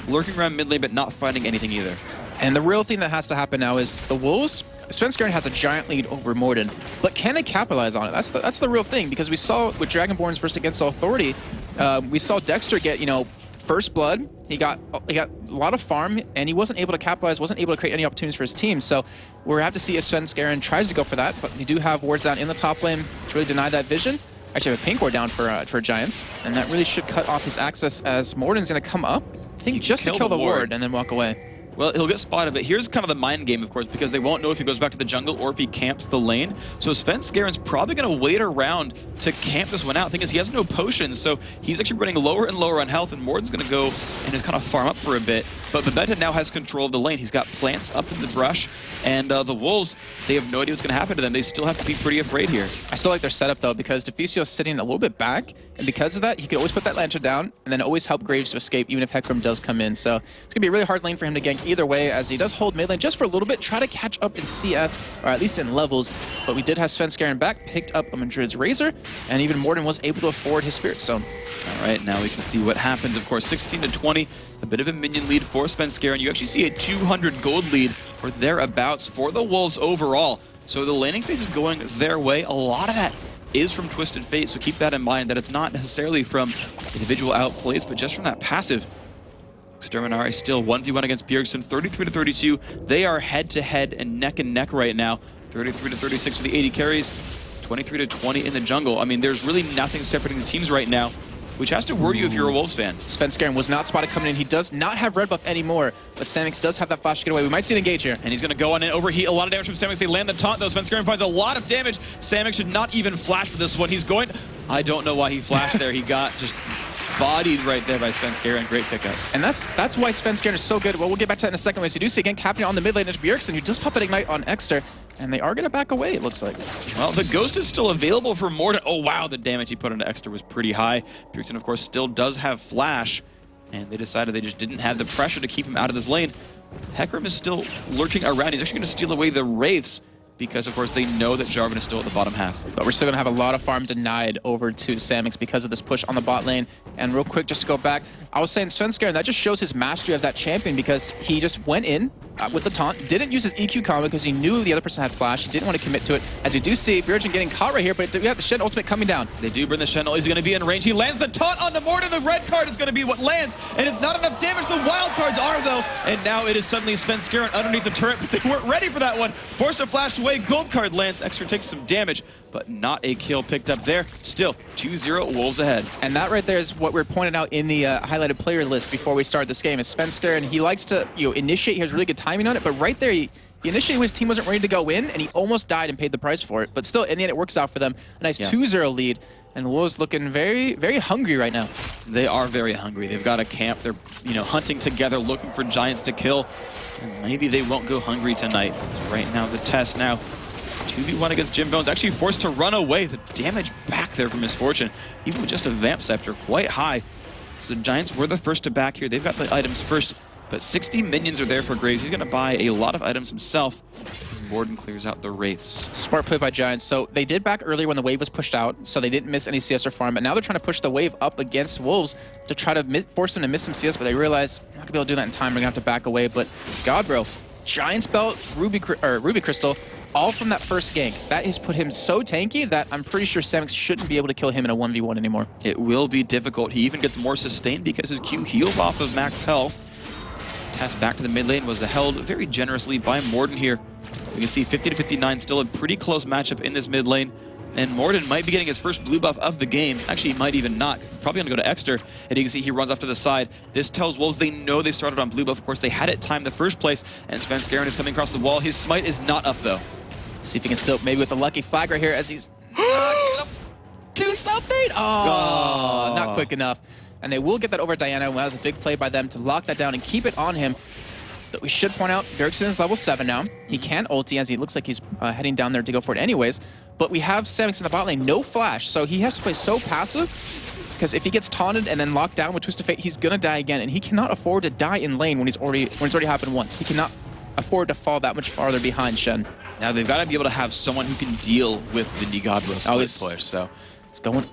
lurking around mid lane, but not finding anything either. And the real thing that has to happen now is the Wolves, Svenskeren has a giant lead over Morden, but can they capitalize on it? That's the real thing, because we saw with Dragonborn's versus Against All Authority, we saw Dexter get, you know, first blood. He got a lot of farm, and he wasn't able to capitalize, wasn't able to create any opportunities for his team. So we'll have to see if Svenskeren tries to go for that, but they do have wards down in the top lane to really deny that vision. Actually, have a pink ward down for Giants, and that really should cut off his access, as Morden's going to come up, I think, just to kill the ward and then walk away. Well, he'll get spotted, but here's kind of the mind game, of course, because they won't know if he goes back to the jungle or if he camps the lane. So Svenskeren's probably going to wait around to camp this one out. The thing is, he has no potions, so he's actually running lower and lower on health, and Morden's going to go and just kind of farm up for a bit. But Babetta now has control of the lane. He's got plants up in the brush, and the Wolves, they have no idea what's going to happen to them. They still have to be pretty afraid here. I still like their setup, though, because Deficio's sitting a little bit back, and because of that, he can always put that lantern down, and then always help Graves to escape, even if Hecarim does come in. So it's going to be a really hard lane for him to gank either way, as he does hold mid lane just for a little bit, try to catch up in CS, or at least in levels. But we did have Svenskeren back, picked up a Madrid's Razor, and even Morden was able to afford his Spirit Stone. All right, now we can see what happens. Of course, 16-20, a bit of a minion lead for Svenskeren. You actually see a 200 gold lead or thereabouts for the Wolves overall. So the laning phase is going their way. A lot of that is from Twisted Fate, so keep that in mind, that it's not necessarily from individual outplays, but just from that passive. Exterminari still 1v1 against Bjergsen, 33-32. They are head-to-head and neck right now. 33-36 for the 80 carries, 23-20 in the jungle. I mean, there's really nothing separating the teams right now, which has to worry you if you're a Wolves fan. Svenskeren was not spotted coming in. He does not have red buff anymore, but Samix does have that flash to get away. We might see an engage here. And he's going to go on and overheat. A lot of damage from Samix. They land the taunt, though. Svenskeren finds a lot of damage. Samix should not even flash for this one. He's going... I don't know why he flashed there. He got just bodied right there by Svenskeren. Great pickup. And that's why Svenskeren is so good. Well, we'll get back to that in a second. As you do see, again, capping on the mid lane into Bjergsen, who does pop that Ignite on Exter. And they are going to back away, it looks like. Well, the Ghost is still available for Morden. Oh, wow, the damage he put onto Exter was pretty high. Bjergsen, of course, still does have Flash, and they decided they just didn't have the pressure to keep him out of this lane. Hecarim is still lurking around. He's actually going to steal away the Wraiths, because, of course, they know that Jarvan is still at the bottom half. But we're still going to have a lot of farm denied over to Samix because of this push on the bot lane. And real quick, just to go back, I was saying Svenskeren, that just shows his mastery of that champion, because he just went in with the taunt, didn't use his EQ combo because he knew the other person had flash. He didn't want to commit to it. As we do see, Bjergsen getting caught right here, but we have the Shen ultimate coming down. They do bring the Shen. He's going to be in range. He lands the taunt on the Morden. The red card is going to be what lands, and it's not enough damage. The wild cards are, though, and now it is suddenly Svenskeren underneath the turret, but they weren't ready for that one. Forced to flash away. Gold card lands. Extra takes some damage, but not a kill picked up there. Still, 2-0 Wolves ahead. And that right there is what we're pointing out in the highlighted player list before we start this game. Is Svenskeren, he likes to initiate. He has really good timing on it, but right there, he initiated when his team wasn't ready to go in, and he almost died and paid the price for it. But still, in the end, it works out for them. A nice 2-0 lead, and the Wolves looking very, very hungry right now. They are very hungry. They've got a camp. They're hunting together, looking for Giants to kill. And maybe they won't go hungry tonight. Right now, the test now. 2v1 against Jim Bones, actually forced to run away. The damage back there from Misfortune, even with just a Vamp Scepter, quite high. So the Giants were the first to back here. They've got the items first, but 60 minions are there for Graves. He's going to buy a lot of items himself as Morden clears out the Wraiths. Smart play by Giants. So they did back earlier when the wave was pushed out, so they didn't miss any CS or farm, but now they're trying to push the wave up against Wolves to try to force them to miss some CS, but they realize they're not going to be able to do that in time. They're going to have to back away, but God, bro. Giants belt, Ruby Crystal, all from that first gank. That has put him so tanky that I'm pretty sure Samix shouldn't be able to kill him in a 1v1 anymore. It will be difficult. He even gets more sustained because his Q heals off of max health. Test back to the mid lane was held very generously by Morden here. We can see 50 to 59, still a pretty close matchup in this mid lane. And Morden might be getting his first blue buff of the game. Actually, he might even not. He's probably going to go to Exter. And you can see he runs off to the side. This tells Wolves they know they started on blue buff. Of course, they had it timed the first place. And Svenskeren is coming across the wall. His smite is not up, though. See if he can still, maybe with the lucky flag right here as he's do something. Oh, not quick enough. And they will get that over Diana. Well, that was a big play by them to lock that down and keep it on him. But we should point out, Bjergsen is level 7 now. He can ulti as he looks like he's heading down there to go for it anyways. But we have Samix in the bot lane, no flash, so he has to play so passive, because if he gets taunted and then locked down with Twist of Fate, he's gonna die again, and he cannot afford to die in lane when it's already happened once. He cannot afford to fall that much farther behind Shen. Now they've got to be able to have someone who can deal with the Nigadro split push. So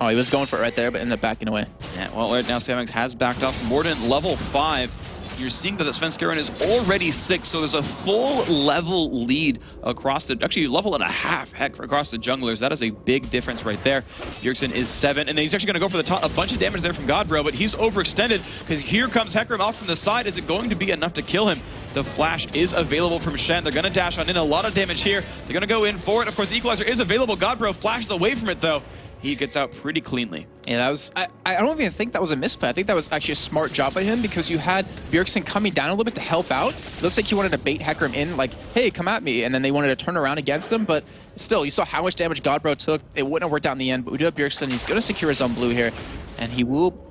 he was going for it right there, but ended up backing away. Yeah, well, right now Samix has backed off. Morden level 5. You're seeing that the Svenskeren is already 6, so there's a full level lead across the, actually level and a half, heck, across the junglers. That is a big difference right there. Bjergsen is 7, and then he's actually going to go for the top. A bunch of damage there from Godbro, but he's overextended because here comes Hecarim off from the side. Is it going to be enough to kill him? The flash is available from Shen. They're going to dash on in. A lot of damage here. They're going to go in for it. Of course, the equalizer is available. Godbro flashes away from it, though. He gets out pretty cleanly. Yeah, that was, I don't even think that was a misplay. I think that was actually a smart job by him because you had Bjergsen coming down a little bit to help out. Looks like he wanted to bait Hecarim in, like, hey, come at me. And then they wanted to turn around against him. But still, you saw how much damage Godbro took. It wouldn't have worked out in the end. But we do have Bjergsen. He's going to secure his own blue here. And he will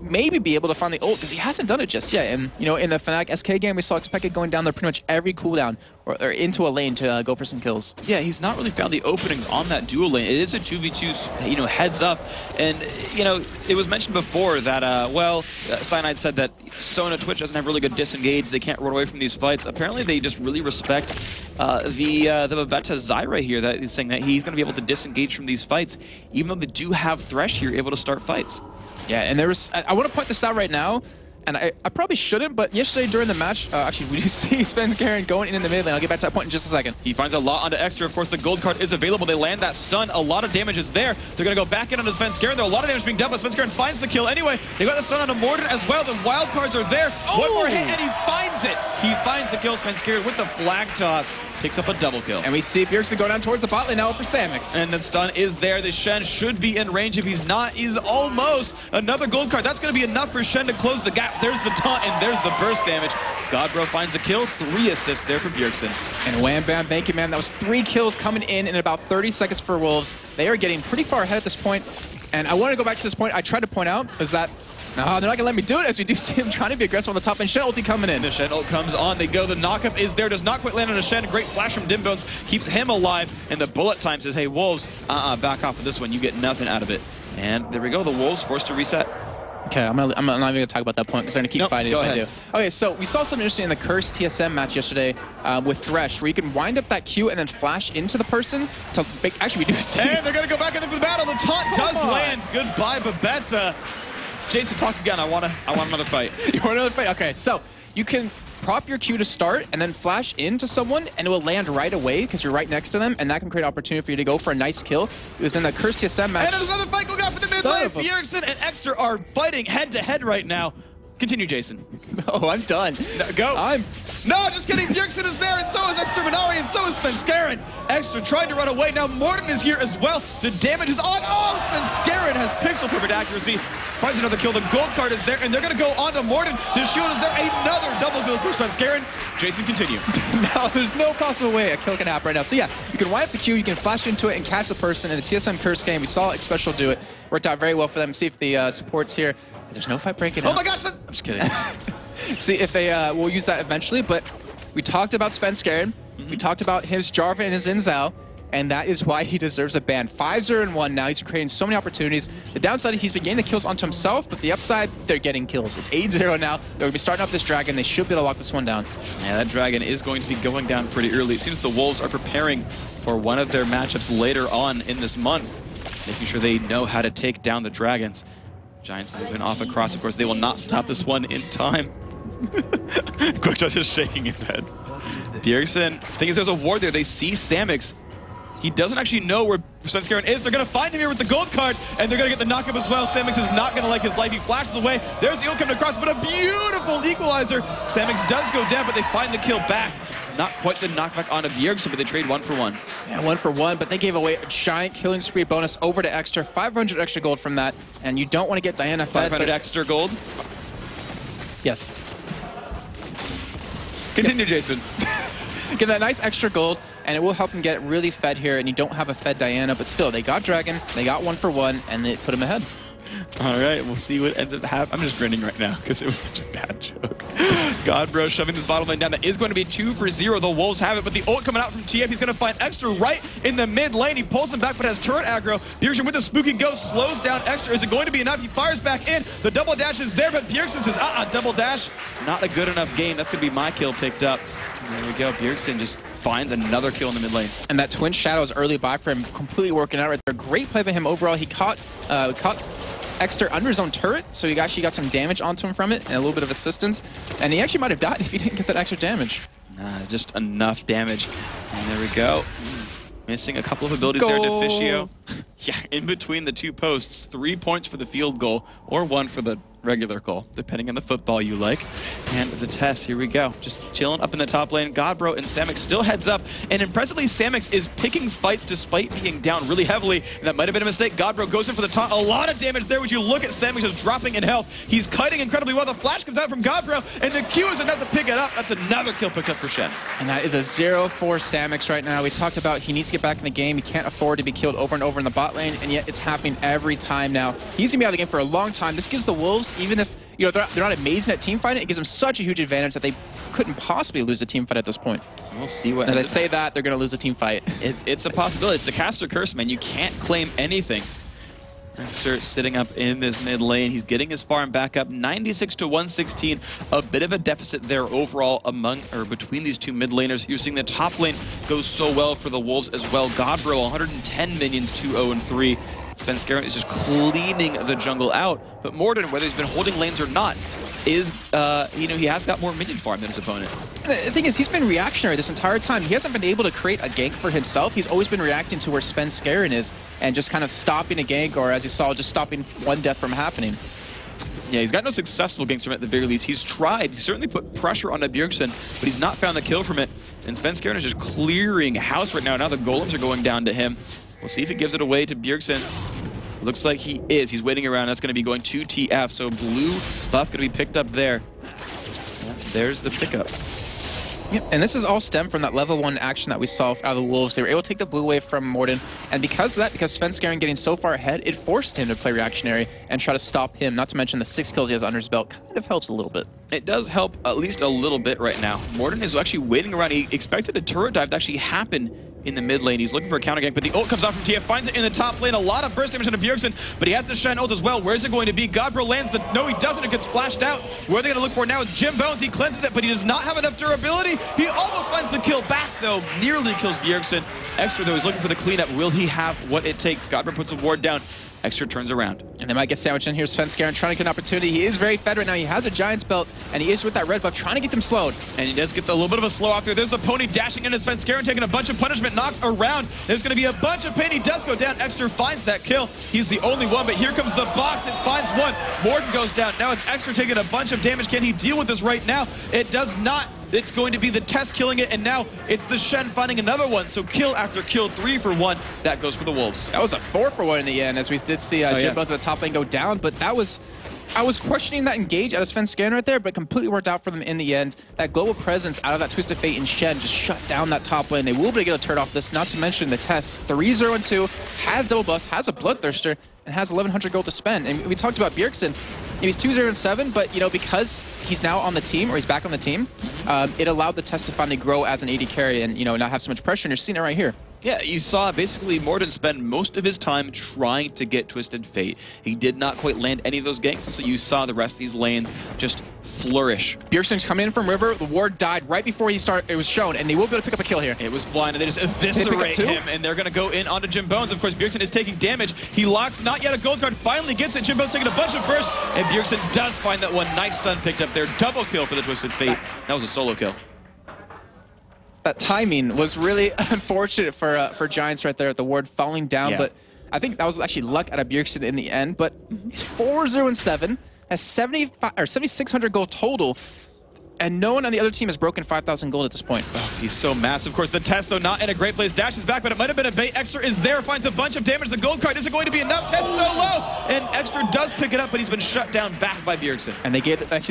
maybe be able to find the ult because he hasn't done it just yet. And, you know, in the Fnatic SK game, we saw Expected going down there pretty much every cooldown or into a lane to go for some kills. Yeah, he's not really found the openings on that dual lane. It is a 2v2, you know, heads up. And, you know, it was mentioned before that, Cyanide said that Sona Twitch doesn't have really good disengage. They can't run away from these fights. Apparently, they just really respect the Babetta Zyra here that is saying that he's going to be able to disengage from these fights, even though they do have Thresh here able to start fights. Yeah, and there was, I want to point this out right now, and I probably shouldn't, but yesterday during the match, actually, we do see Svenskeren going in the mid lane. I'll get back to that point in just a second. He finds a lot onto Extra. Of course, the gold card is available. They land that stun. A lot of damage is there. They're going to go back in onto Svenskeren. There are a lot of damage being done, but Svenskeren finds the kill anyway. They got the stun onto Morden as well. The wild cards are there. Oh! One more hit, and he finds it. He finds the kill. Svenskeren with the flag toss picks up a double kill. And we see Bjergsen go down towards the bot lane now for Samix. And the stun is there. The Shen should be in range. If he's not, he's almost. Another gold card. That's going to be enough for Shen to close the gap. There's the taunt, and there's the burst damage. Godbro finds a kill. 3 assists there for Bjergsen. And wham, bam, thank you, man. That was 3 kills coming in about 30 seconds for Wolves. They are getting pretty far ahead at this point. And I want to go back to this point I tried to point out is that no, they're not going to let me do it, as we do see him trying to be aggressive on the top, and Shen ulti coming in. The Shen ult comes on, they go, the knockup is there, does not quite land on a Shen, great flash from Dimbones, keeps him alive, and the bullet time says, hey, Wolves, back off of this one, you get nothing out of it. And there we go, the Wolves forced to reset. Okay, I'm not even going to talk about that point, because they're going to keep fighting if I do. Okay, so we saw something interesting in the Cursed TSM match yesterday with Thresh, where you can wind up that Q and then flash into the person to make, actually, we do see. And they're going to go back in for the battle, the taunt does land, goodbye, Babetta. Jason, talk again. I want another fight. You want another fight? Okay, so you can prop your Q to start and then flash into someone, and it will land right away because you're right next to them, and that can create opportunity for you to go for a nice kill. It was in the Cursed TSM match. And there's another fight going on for the mid lane. Bjergsen and Extra are fighting head to head right now. Continue, Jason. No, I'm done. No, go. No, just kidding. Bjergsen is there, and so is Exterminari, and so is Svenskeren. Extra tried to run away. Now Morden is here as well. The damage is on. Oh, Svenskeren has pixel perfect accuracy. Finds another kill. The gold card is there, and they're going to go on to Morden. The shield is there. Another double kill for Svenskeren. Jason, continue. No, there's no possible way a kill can happen right now. So yeah, you can wipe the Q, you can flash into it and catch the person. In the TSM Curse game, we saw Special do it. Worked out very well for them. See if the support's here. There's no fight breaking out. Oh my gosh! I'm just kidding. See if they will use that eventually, but we talked about Svenskeren. We talked about his Jarvan and his Inzao, and that is why he deserves a ban. 5-0-1 now. He's creating so many opportunities. The downside, he's been getting the kills onto himself, but the upside, they're getting kills. It's 8-0 now. They're going to be starting up this Dragon. They should be able to lock this one down. Yeah, that Dragon is going to be going down pretty early. It seems the Wolves are preparing for one of their matchups later on in this month, making sure they know how to take down the Dragons. Giants moving off across. Of course, they will not stop this one in time. Quickshot just shaking his head. Bjergsen, thing is, there's a ward there. They see Samix. He doesn't actually know where Svenskeren is. They're going to find him here with the gold card, and they're going to get the knockup as well. Samix is not going to like his life. He flashes away. There's the ult coming across, but a beautiful equalizer. Samix does go down, but they find the kill back. Not quite the knockback on a Bjergsen, but they trade 1 for 1. Yeah, 1 for 1, but they gave away a giant killing spree bonus over to Extra. 500 extra gold from that, and you don't want to get Diana fed. 500 extra gold? Yes. Continue, Jason. Get that nice extra gold, and it will help them get really fed here, and you don't have a fed Diana, but still, they got Dragon, they got 1 for 1, and they put him ahead. All right, we'll see what ends up happening. I'm just grinning right now because it was such a bad joke. Godbro shoving this bottom lane down. That is going to be 2 for 0. The Wolves have it, but the ult coming out from TF. He's going to find Extra right in the mid lane. He pulls him back, but has turret aggro. Bjergsen with the spooky ghost slows down Extra. Is it going to be enough? He fires back in. The double dash is there, but Bjergsen says, double dash. Not a good enough game. That's going to be my kill picked up. And there we go. Bjergsen just finds another kill in the mid lane. And that Twin Shadows early buy for him completely working out right there. Great play by him overall. He caught Extra under his own turret, so he actually got some damage onto him from it and a little bit of assistance. And he actually might have died if he didn't get that extra damage. Just enough damage. And there we go. Missing a couple of abilities there, Deficio. Yeah, in between the 2 posts, 3 points for the field goal, or 1 for the regular goal, depending on the football you like. And the test, here we go. Just chilling up in the top lane. Godbro and Samix still heads up. And impressively, Samix is picking fights despite being down really heavily. And that might have been a mistake. Godbro goes in for the top. A lot of damage there. Would you look at Samix is dropping in health. He's kiting incredibly well. The flash comes out from Godbro, and the Q is enough to pick it up. That's another kill picked up for Shen. And that is a 0 for Samix right now. We talked about he needs to get back in the game. He can't afford to be killed over and over in the bot lane, and yet it's happening every time now. He's going to be out of the game for a long time. This gives the Wolves, even if they're not amazing at team fighting, it gives them such a huge advantage that they couldn't possibly lose a team fight at this point. We'll see what. As I say that, they're going to lose a team fight. It's a possibility. It's the caster curse, man. You can't claim anything. Extra sitting up in this mid lane. He's getting his farm back up, 96 to 116. A bit of a deficit there overall between these 2 mid laners. You're seeing the top lane goes so well for the Wolves as well. Godbro, 110 minions, 2-0 and 3. Svenskeren is just cleaning the jungle out. But Morden, whether he's been holding lanes or not, is, he has got more minion farm than his opponent. The thing is, he's been reactionary this entire time. He hasn't been able to create a gank for himself. He's always been reacting to where Svenskeren is and just kind of stopping a gank, or as you saw, just stopping one death from happening. Yeah, he's got no successful ganks from it at the very least. He's tried. He's certainly put pressure on Bjergsen, but he's not found the kill from it. And Svenskeren is just clearing house right now. Now the golems are going down to him. We'll see if he gives it away to Bjergsen. Looks like he is. He's waiting around. That's going to be going to TF. So blue buff going to be picked up there. Yeah, there's the pickup. Yep, and this is all stemmed from that level 1 action that we saw out of the Wolves. They were able to take the blue wave from Morden, and because of that, because Svenskeren getting so far ahead, it forced him to play reactionary and try to stop him, not to mention the 6 kills he has under his belt. Kind of helps a little bit. It does help at least a little bit right now. Morden is actually waiting around. He expected a turret dive to actually happen in the mid lane. He's looking for a counter gank, but the ult comes out from TF, finds it in the top lane. A lot of burst damage on Bjergsen, but he has the Shen ult as well. Where's it going to be? Godbro lands the... No, he doesn't. It gets flashed out. Where are they going to look for now is Jim Bones. He cleanses it, but he does not have enough durability. He almost finds the kill back, though. Nearly kills Bjergsen. Extra, though, he's looking for the cleanup. Will he have what it takes? Godbro puts a ward down. Extra turns around. And they might get sandwiched in here. Svenskeren trying to get an opportunity. He is very fed right now. He has a Giant's belt, and he is with that red buff trying to get them slowed. And he does get a little bit of a slow off there. There's the pony dashing in, and Svenskeren taking a bunch of punishment, knocked around. There's going to be a bunch of pain. He does go down. Extra finds that kill. He's the only one, but here comes the box. It finds one. Morden goes down. Now it's Extra taking a bunch of damage. Can he deal with this right now? It does not. It's going to be the test killing it, and now it's the Shen finding another one. So kill after kill, 3 for 1. That goes for the Wolves. That was a 4 for 1 in the end, as we did see Jim Bones at the top lane go down, but that was... I was questioning that engage out of Svenskeren right there, but it completely worked out for them in the end. That global presence out of that Twisted Fate and Shen just shut down that top lane. They will be able to get a turret off this, not to mention the test. 3-0 and 2, has double buffs, has a Bloodthirster, and has 1,100 gold to spend. And we talked about Bjergsen. He's 2-0 and 7, but because he's now on the team, or he's back on the team, it allowed the test to finally grow as an AD carry and not have so much pressure. And you're seeing it right here. Yeah, you saw basically Morden spend most of his time trying to get Twisted Fate. He did not quite land any of those ganks, so you saw the rest of these lanes just flourish. Bjergsen's coming in from River. The ward died right before it was shown, and they will be able to pick up a kill here. It was blind, and they just eviscerate him, and they're going to go in onto Jim Bones. Of course, Bjergsen is taking damage. He locks, not yet a gold card, finally gets it. Jim Bones taking a bunch of burst, and Bjergsen does find that one. Nice stun picked up there. Double kill for the Twisted Fate. That was a solo kill. That timing was really unfortunate for Giants right there at the ward falling down, Yeah. but I think that was actually luck out of Bjergsen in the end. But he's 4-0-7, has 7,600 gold total, and no one on the other team has broken 5,000 gold at this point. Oh, he's so massive. Of course, the test, though, not in a great place. Dashes back, but it might have been a bait. Extra is there, finds a bunch of damage. The gold card isn't going to be enough. Test so low, and Extra does pick it up, but he's been shut down back by Bjergsen. And they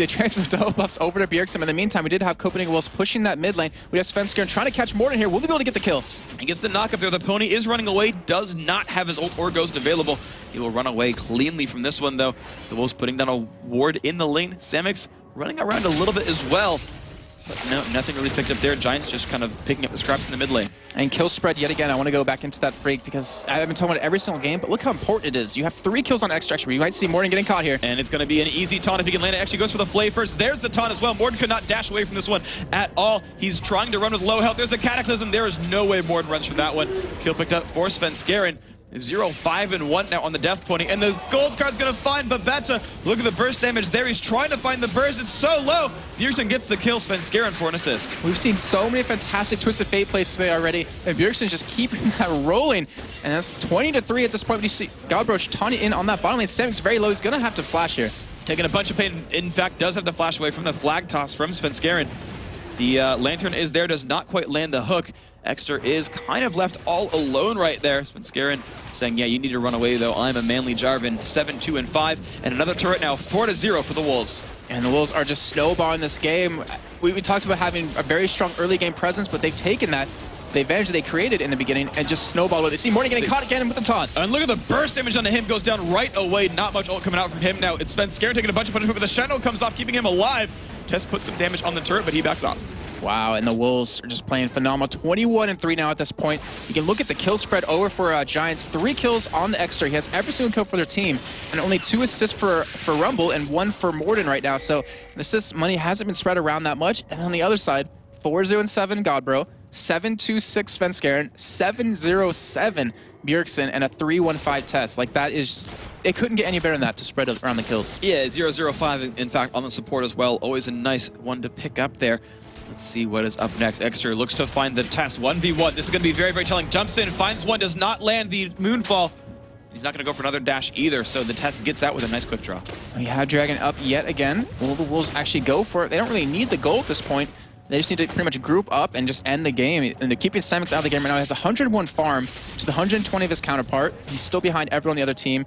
transferred double buffs over to Bjergsen. In the meantime, we did have Copenhagen Wolves pushing that mid lane. We have Svenskeren trying to catch Morten here. Will he be able to get the kill? He gets the knock up there. The pony is running away, does not have his ult or ghost available. He will run away cleanly from this one, though. The Wolves putting down a ward in the lane. Samix running around a little bit as well. But no, nothing really picked up there. Giants just kind of picking up the scraps in the mid lane. And kill spread yet again. I want to go back into that freak because I've been talking about it every single game, but look how important it is. You have 3 kills on Extraction. You might see Morten getting caught here. And it's going to be an easy taunt if he can land it. Actually goes for the flay first. There's the taunt as well. Morten could not dash away from this one at all. He's trying to run with low health. There's a Cataclysm. There is no way Morten runs from that one. Kill picked up for Svenskeren. 0-5-1 now on the death pony, and the gold card's gonna find Babetta. Look at the burst damage there. He's trying to find the burst. It's so low. Bjergsen gets the kill. Svenskeren for an assist. We've seen so many fantastic Twisted Fate plays today already, and Bjergsen's just keeping that rolling. And that's 20-3 at this point. When you see Godbro taunting in on that bottom lane, Samix very low. He's gonna have to flash here. Taking a bunch of pain. In fact, does have to flash away from the flag toss from Svenskeren. The lantern is there, does not quite land the hook. Exter is kind of left all alone right there. Svenskeren saying, yeah, you need to run away, though. I'm a manly Jarvan. 7-2-5. And another turret now, 4-0 for the Wolves. And the Wolves are just snowballing this game. We talked about having a very strong early game presence, but they've taken that, the advantage they created in the beginning, and just snowballed with it. See Morten getting caught again with the taunt. And look at the burst damage onto him. Goes down right away. Not much ult coming out from him now. It's Svenskeren taking a bunch of punishment, but the shadow comes off, keeping him alive. Tess puts some damage on the turret, but he backs off. Wow, and the Wolves are just playing phenomenal. 21-3 now at this point. You can look at the kill spread over for Giants. 3 kills on the Extra. He has every single kill for their team, and only 2 assists for Rumble and 1 for Morten right now. So the assist money hasn't been spread around that much. And on the other side, 4-0-7 Godbro, 7-2-6 Svenskeren, 7-0-7 Bjergsen, and a 3-1-5 test. Like, that is, it couldn't get any better than that to spread around the kills. Yeah, 0-0-5 in fact on the support as well. Always a nice one to pick up there. Let's see what is up next. Exter looks to find the test. 1v1. This is going to be very, very telling. Jumps in, finds one, does not land the Moonfall. He's not going to go for another dash either, so the test gets out with a nice quick draw. We have Dragon up yet again. Will the Wolves actually go for it? They don't really need the goal at this point. They just need to pretty much group up and just end the game. And they're keeping Samix out of the game right now. He has 101 farm to the 120 of his counterpart. He's still behind everyone on the other team.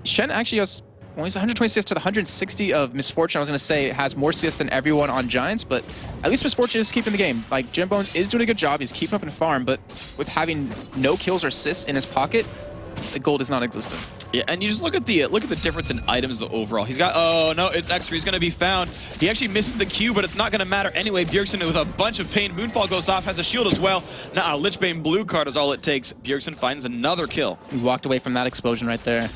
Shen actually has, well, he's 120 CS to the 160 of Misfortune. I was going to say has more CS than everyone on Giants, but at least Misfortune is keeping the game. Like, Jim Bones is doing a good job. He's keeping up in farm, but with having no kills or assists in his pocket, the gold is non-existent. Yeah, and you just look at the difference in items though overall. He's got, oh no, it's Extra. He's going to be found. He actually misses the Q, but it's not going to matter anyway. Bjergsen with a bunch of pain. Moonfall goes off, has a shield as well. Now, Lichbane blue card is all it takes. Bjergsen finds another kill. He walked away from that explosion right there.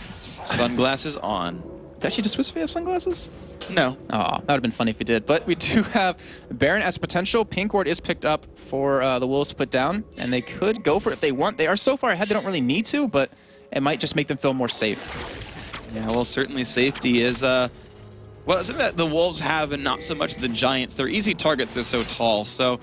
Sunglasses on. Did actually just Swiss have sunglasses? No. Oh, that would have been funny if he did. But we do have Baron as potential. Pink ward is picked up for the Wolves to put down, and they could go for it if they want. They are so far ahead they don't really need to, but it might just make them feel more safe. Yeah, well, certainly safety is, well, something that the Wolves have and not so much the Giants. They're easy targets, they're so tall, so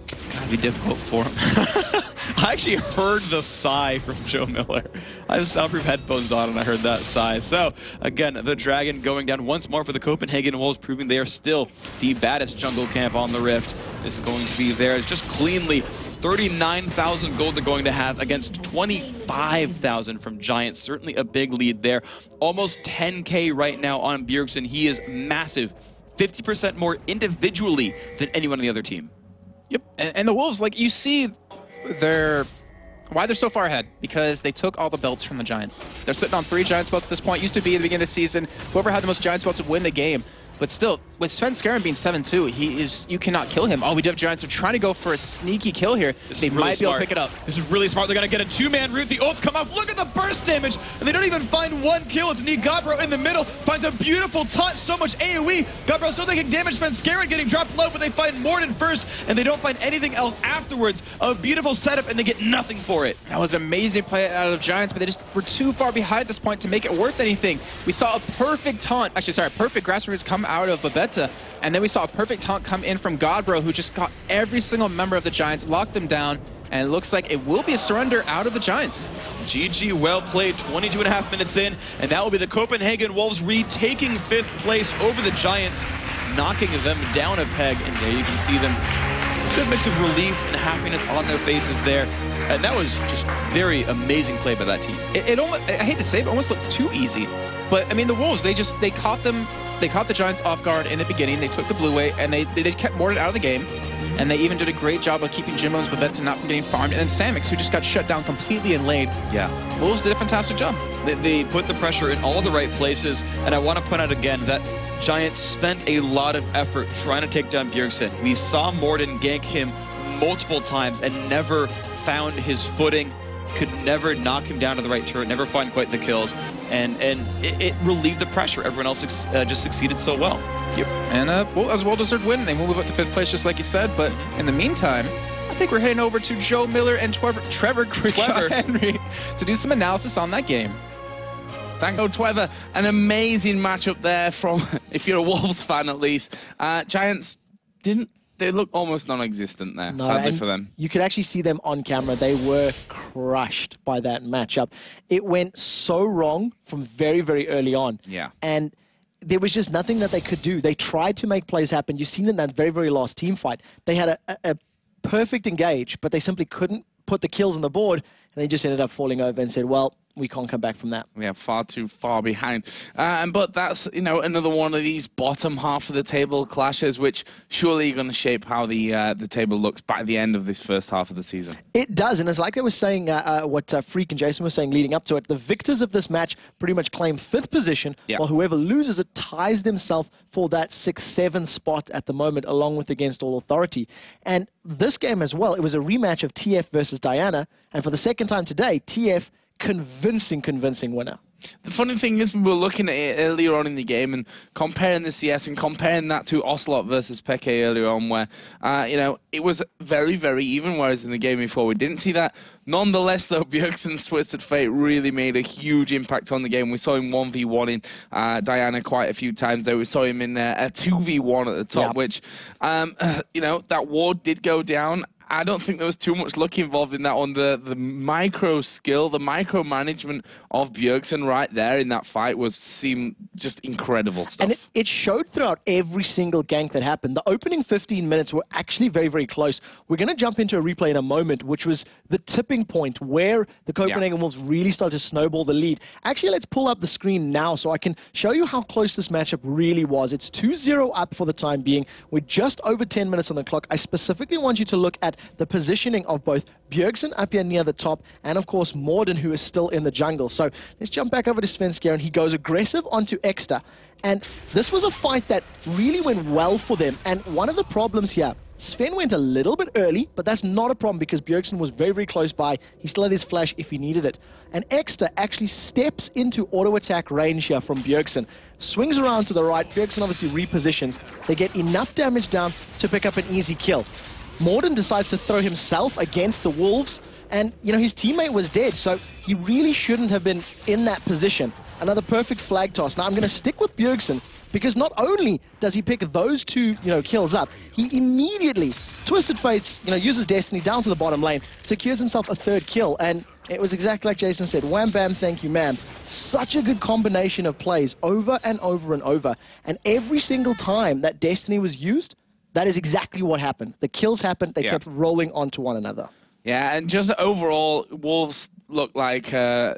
it's gotta be difficult for them. I actually heard the sigh from Joe Miller. I have soundproof headphones on and I heard that sigh. So, again, the Dragon going down once more for the Copenhagen Wolves, proving they are still the baddest jungle camp on the Rift. This is going to be theirs just cleanly. 39,000 gold they're going to have against 25,000 from Giants. Certainly a big lead there. Almost 10K right now on Bjergsen. He is massive. 50% more individually than anyone on the other team. Yep, and the Wolves, like, you see why they're so far ahead, because they took all the belts from the Giants. They're sitting on 3 Giants belts at this point. Used to be at the beginning of the season, whoever had the most Giants belts would win the game. But still, with Svenskeren being 7-2, you cannot kill him. Oh, we do have Giants are trying to go for a sneaky kill here. They might be able to pick it up. This is really smart. They're going to get a 2-man route. The ults come off. Look at the burst damage. And they don't even find one kill. It's Godbro in the middle. Finds a beautiful taunt. So much AoE. Godbro still taking damage. Svenskeren getting dropped low, but they find Morten first. And they don't find anything else afterwards. A beautiful setup, and they get nothing for it. That was amazing play out of Giants, but they just were too far behind at this point to make it worth anything. We saw a perfect taunt. Actually, sorry, a perfect grass roots come out of Babetta. And then we saw a perfect taunt come in from Godbro, who just got every single member of the Giants, locked them down, and it looks like it will be a surrender out of the Giants. GG, well played, 22.5 minutes in, and that will be the Copenhagen Wolves retaking 5th place over the Giants, knocking them down a peg, and there you can see them. Good mix of relief and happiness on their faces there. And that was just very amazing play by that team. It almost, I hate to say it, but almost looked too easy. But I mean, the Wolves, they caught them. They caught the Giants off guard in the beginning. They took the blue way, and they kept Morden out of the game. And they even did a great job of keeping Jimbo and Babette not from getting farmed. And then Samix, who just got shut down completely in lane. Yeah. Wolves did a fantastic job. They put the pressure in all the right places. And I want to point out again that Giants spent a lot of effort trying to take down Bjergsen. We saw Morden gank him multiple times and never found his footing, could never knock him down to the right turret, never find quite the kills. And it relieved the pressure. Everyone else just succeeded so well. Yep, and well, as a well-deserved win. They will move up to 5th place, just like you said. But in the meantime, I think we're heading over to Joe Miller and Trevor Henry to do some analysis on that game. Thank you, Trevor. An amazing matchup there from, if you're a Wolves fan at least. Giants they look almost non-existent there, sadly for them. You could actually see them on camera. They were crushed by that matchup. It went so wrong from very, very early on. Yeah. And there was just nothing that they could do. They tried to make plays happen. You've seen in that very, very last team fight. They had a perfect engage, but they simply couldn't put the kills on the board, and they just ended up falling over and said, well, we can't come back from that. Yeah, far too far behind. But that's, another one of these bottom half of the table clashes, which surely are going to shape how the table looks by the end of this first half of the season. It does, and it's like they were saying, what Freak and Jason were saying leading up to it, the victors of this match pretty much claim 5th position, while whoever loses it ties themselves for that 6th, 7th spot at the moment, along with Against All Authority. And this game as well, it was a rematch of TF versus Diana, and for the second time today, TF convincing winner. The funny thing is, we were looking at it earlier on in the game and comparing the CS and comparing that to Ocelot versus Peke earlier on, where, it was very, very even, whereas in the game before we didn't see that. Nonetheless, though, Bjergsen's Twisted Fate really made a huge impact on the game. We saw him 1v1 in Diana quite a few times, though. We saw him in a 2v1 at the top, which, that ward did go down. I don't think there was too much luck involved in that one. The micro skill, the micromanagement of Bjergsen right there in that fight seemed just incredible stuff. And it showed throughout every single gank that happened. The opening 15 minutes were actually very, very close. We're going to jump into a replay in a moment, which was the tipping point where the Copenhagen Wolves really started to snowball the lead. Actually, let's pull up the screen now so I can show you how close this matchup really was. It's 2-0 up for the time being. We're just over 10 minutes on the clock. I specifically want you to look at the positioning of both Bjergsen up here near the top and, of course, Morden, who is still in the jungle. So let's jump back over to Svenskjær, and he goes aggressive onto Exter. And this was a fight that really went well for them. And one of the problems here, Sven went a little bit early, but that's not a problem because Bjergsen was very, very close by. He still had his flash if he needed it. And Exter actually steps into auto-attack range here from Bjergsen. Swings around to the right. Bjergsen obviously repositions. They get enough damage down to pick up an easy kill. Morden decides to throw himself against the Wolves, and, his teammate was dead, so he really shouldn't have been in that position. Another perfect flag toss. Now, I'm going to stick with Bjergsen, because not only does he pick those two, kills up, he immediately, Twisted Fates, uses Destiny down to the bottom lane, secures himself a 3rd kill, and it was exactly like Jason said, wham, bam, thank you, ma'am. Such a good combination of plays over and over and over, and every single time that Destiny was used, that is exactly what happened. The kills happened. They kept rolling onto one another. Yeah, and just overall, Wolves look like, the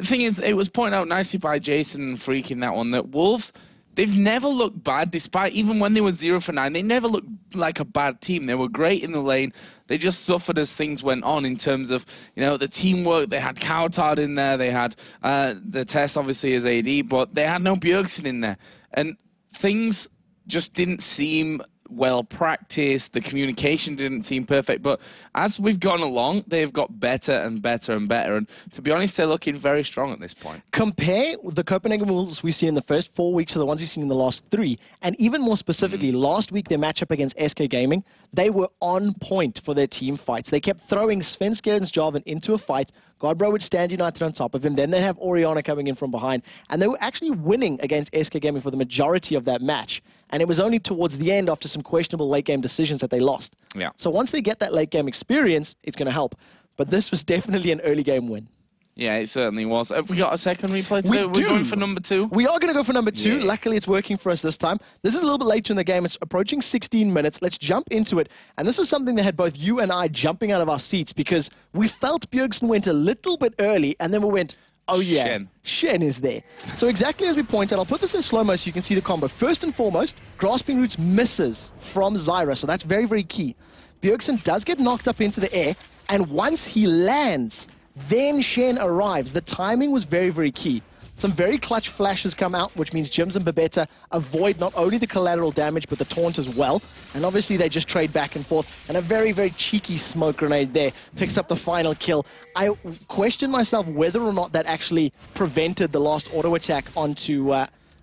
thing is, it was pointed out nicely by Jason and Freak in that one, that Wolves, they've never looked bad, despite, even when they were 0 for 9, they never looked like a bad team. They were great in the lane. They just suffered as things went on in terms of, the teamwork. They had Coutard in there. They had the Tess, obviously, as AD, but they had no Bjergsen in there. And things just didn't seem well practiced. The communication didn't seem perfect, but as we've gone along, they've got better and better and better, and to be honest, they're looking very strong at this point. Compare the Copenhagen Wolves we've seen in the first 4 weeks to the ones we've seen in the last 3, and even more specifically, last week, their matchup against SK Gaming, they were on point for their team fights. They kept throwing Svenskjær and Jarvan into a fight. Godbro would stand united on top of him. Then they'd have Oriana coming in from behind. And they were actually winning against SK Gaming for the majority of that match. And it was only towards the end, after some questionable late-game decisions, that they lost. Yeah. So once they get that late-game experience, it's going to help. But this was definitely an early-game win. Yeah, it certainly was. Have we got a second replay today? We're going for number 2. We are going to go for number 2. Yeah. Luckily, it's working for us this time. This is a little bit later in the game. It's approaching 16 minutes. Let's jump into it. And this is something that had both you and I jumping out of our seats, because we felt Bjergsen went a little bit early, and then we went, oh yeah, Shen is there. So exactly as we pointed, I'll put this in slow-mo so you can see the combo. First and foremost, Grasping Roots misses from Zyra, so that's very, very key. Bjergsen does get knocked up into the air, and once he lands, then Shen arrives. The timing was very, very key. Some very clutch flashes come out, which means Jims and Babetta avoid not only the collateral damage, but the taunt as well. And obviously, they just trade back and forth. And a very, very cheeky smoke grenade there picks up the final kill. I question myself whether or not that actually prevented the last auto attack onto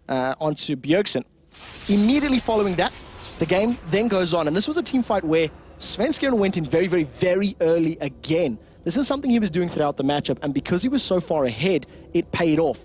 Bjergsen. Immediately following that, the game then goes on. And this was a team fight where Svenskeren went in very, very, very early again. This is something he was doing throughout the matchup, and because he was so far ahead, it paid off.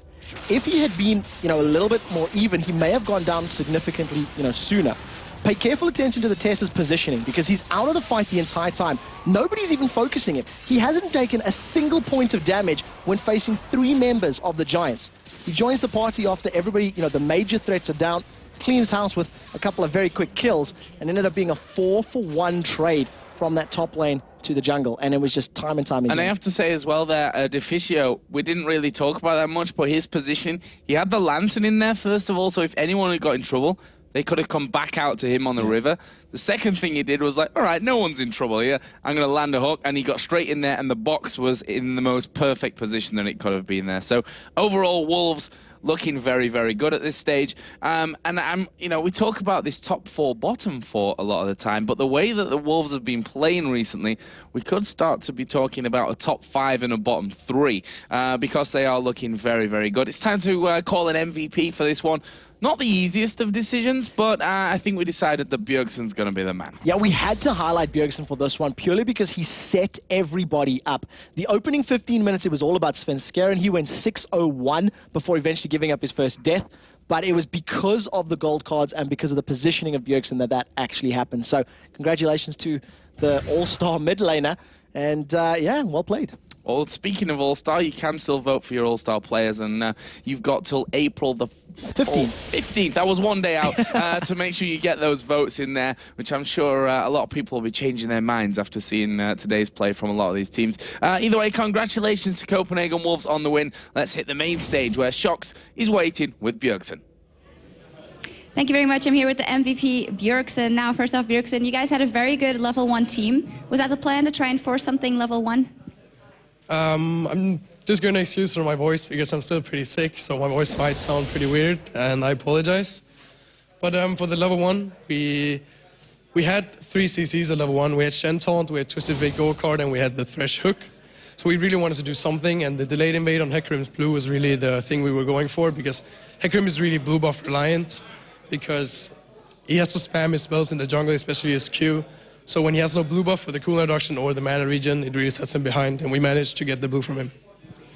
If he had been, a little bit more even, he may have gone down significantly, sooner. Pay careful attention to the Tessa's positioning, because he's out of the fight the entire time. Nobody's even focusing him. He hasn't taken a single point of damage when facing 3 members of the Giants. He joins the party after everybody, the major threats are down, cleans house with a couple of very quick kills, and ended up being a 4-for-1 trade from that top lane to the jungle, and it was just time and time again. And I have to say as well that Deficio, we didn't really talk about that much, but his position, he had the lantern in there first of all, so if anyone had got in trouble, they could have come back out to him on the river. The second thing he did was like, all right, no one's in trouble here. I'm going to land a hook, and he got straight in there, and the box was in the most perfect position that it could have been there. So overall, Wolves looking very, very good at this stage. And we talk about this top 4, bottom 4 a lot of the time, but the way that the Wolves have been playing recently, we could start to be talking about a top 5 and a bottom 3 because they are looking very, very good. It's time to call an MVP for this one. Not the easiest of decisions, but I think we decided that Bjergsen's going to be the man. Yeah, we had to highlight Bjergsen for this one purely because he set everybody up. The opening 15 minutes, it was all about Svenskeren. He went 6-0-1 before eventually giving up his first death. But it was because of the gold cards and because of the positioning of Bjergsen that actually happened. So congratulations to the all-star mid laner. And yeah, well played. Well, speaking of All-Star, you can still vote for your All-Star players, and you've got till April the 15th. That was one day out to make sure you get those votes in there, which I'm sure a lot of people will be changing their minds after seeing today's play from a lot of these teams. Either way, congratulations to Copenhagen Wolves on the win. Let's hit the main stage where Shox is waiting with Bjergsen. Thank you very much. I'm here with the MVP, Bjergsen. Now, first off, Bjergsen, you guys had a very good level 1 team. Was that the plan to try and force something level 1? I'm just going to excuse for my voice because I'm still pretty sick, so my voice might sound pretty weird, and I apologize. But for the level 1, we had 3 CCs at level 1. We had Shen Taunt, we had Twisted Fate Gold Card, and we had the Thresh Hook. So we really wanted to do something, and the delayed invade on Hecarim's blue was really the thing we were going for, because Hecarim is really blue buff reliant, because he has to spam his spells in the jungle, especially his Q. So when he has no blue buff for the cooldown reduction or the mana regen, it really sets him behind, and we managed to get the blue from him.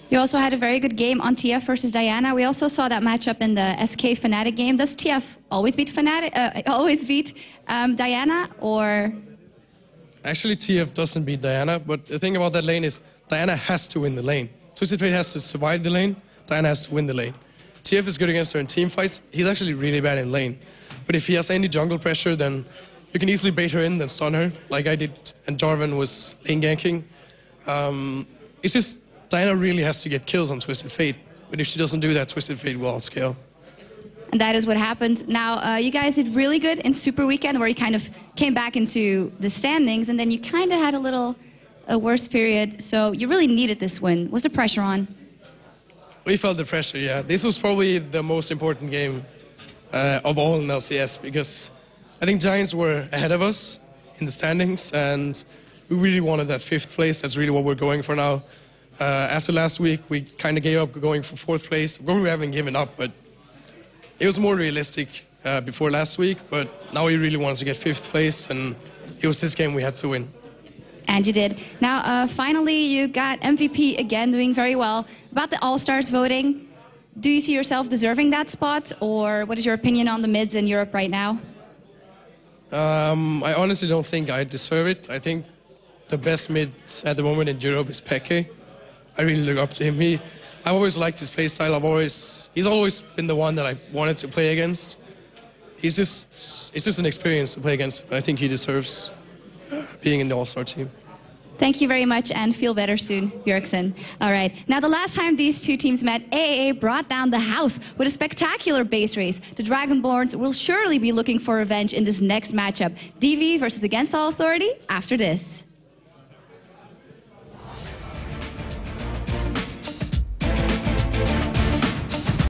You also had a very good game on TF versus Diana. We also saw that matchup in the SK Fnatic game. Does TF always beat Diana, or? Actually, TF doesn't beat Diana, but the thing about that lane is Diana has to win the lane. Twisted Fate has to survive the lane, Diana has to win the lane. TF is good against her in team fights. He's actually really bad in lane. But if he has any jungle pressure, then you can easily bait her in, then stun her, like I did, and Jarvan was lane ganking. It's just Diana really has to get kills on Twisted Fate, but if she doesn't do that, Twisted Fate will outscale. And that is what happened. Now, you guys did really good in Super Weekend, where you kind of came back into the standings, and then you kind of had a worse period, so you really needed this win. Was the pressure on? We felt the pressure, yeah. This was probably the most important game of all in LCS, because I think Giants were ahead of us in the standings, and we really wanted that 5th place. That's really what we're going for now. After last week, we kind of gave up going for 4th place. We haven't given up, but it was more realistic before last week. But now we really wanted to get 5th place, and it was this game we had to win. And you did. Now, finally, you got MVP again, doing very well. About the All-Stars voting, Do you see yourself deserving that spot, or what is your opinion on the mids in Europe right now? I honestly don't think I deserve it. I think the best mid at the moment in Europe is Peke. I really look up to him. I've always liked his play style. He's always been the one that I wanted to play against. It's just an experience to play against him. I think he deserves being in the All-Star team. Thank you very much, and feel better soon, Björksen. All right. Now, the last time these two teams met, AAA brought down the house with a spectacular base race. The Dragonborns will surely be looking for revenge in this next matchup. DV versus Against All Authority after this.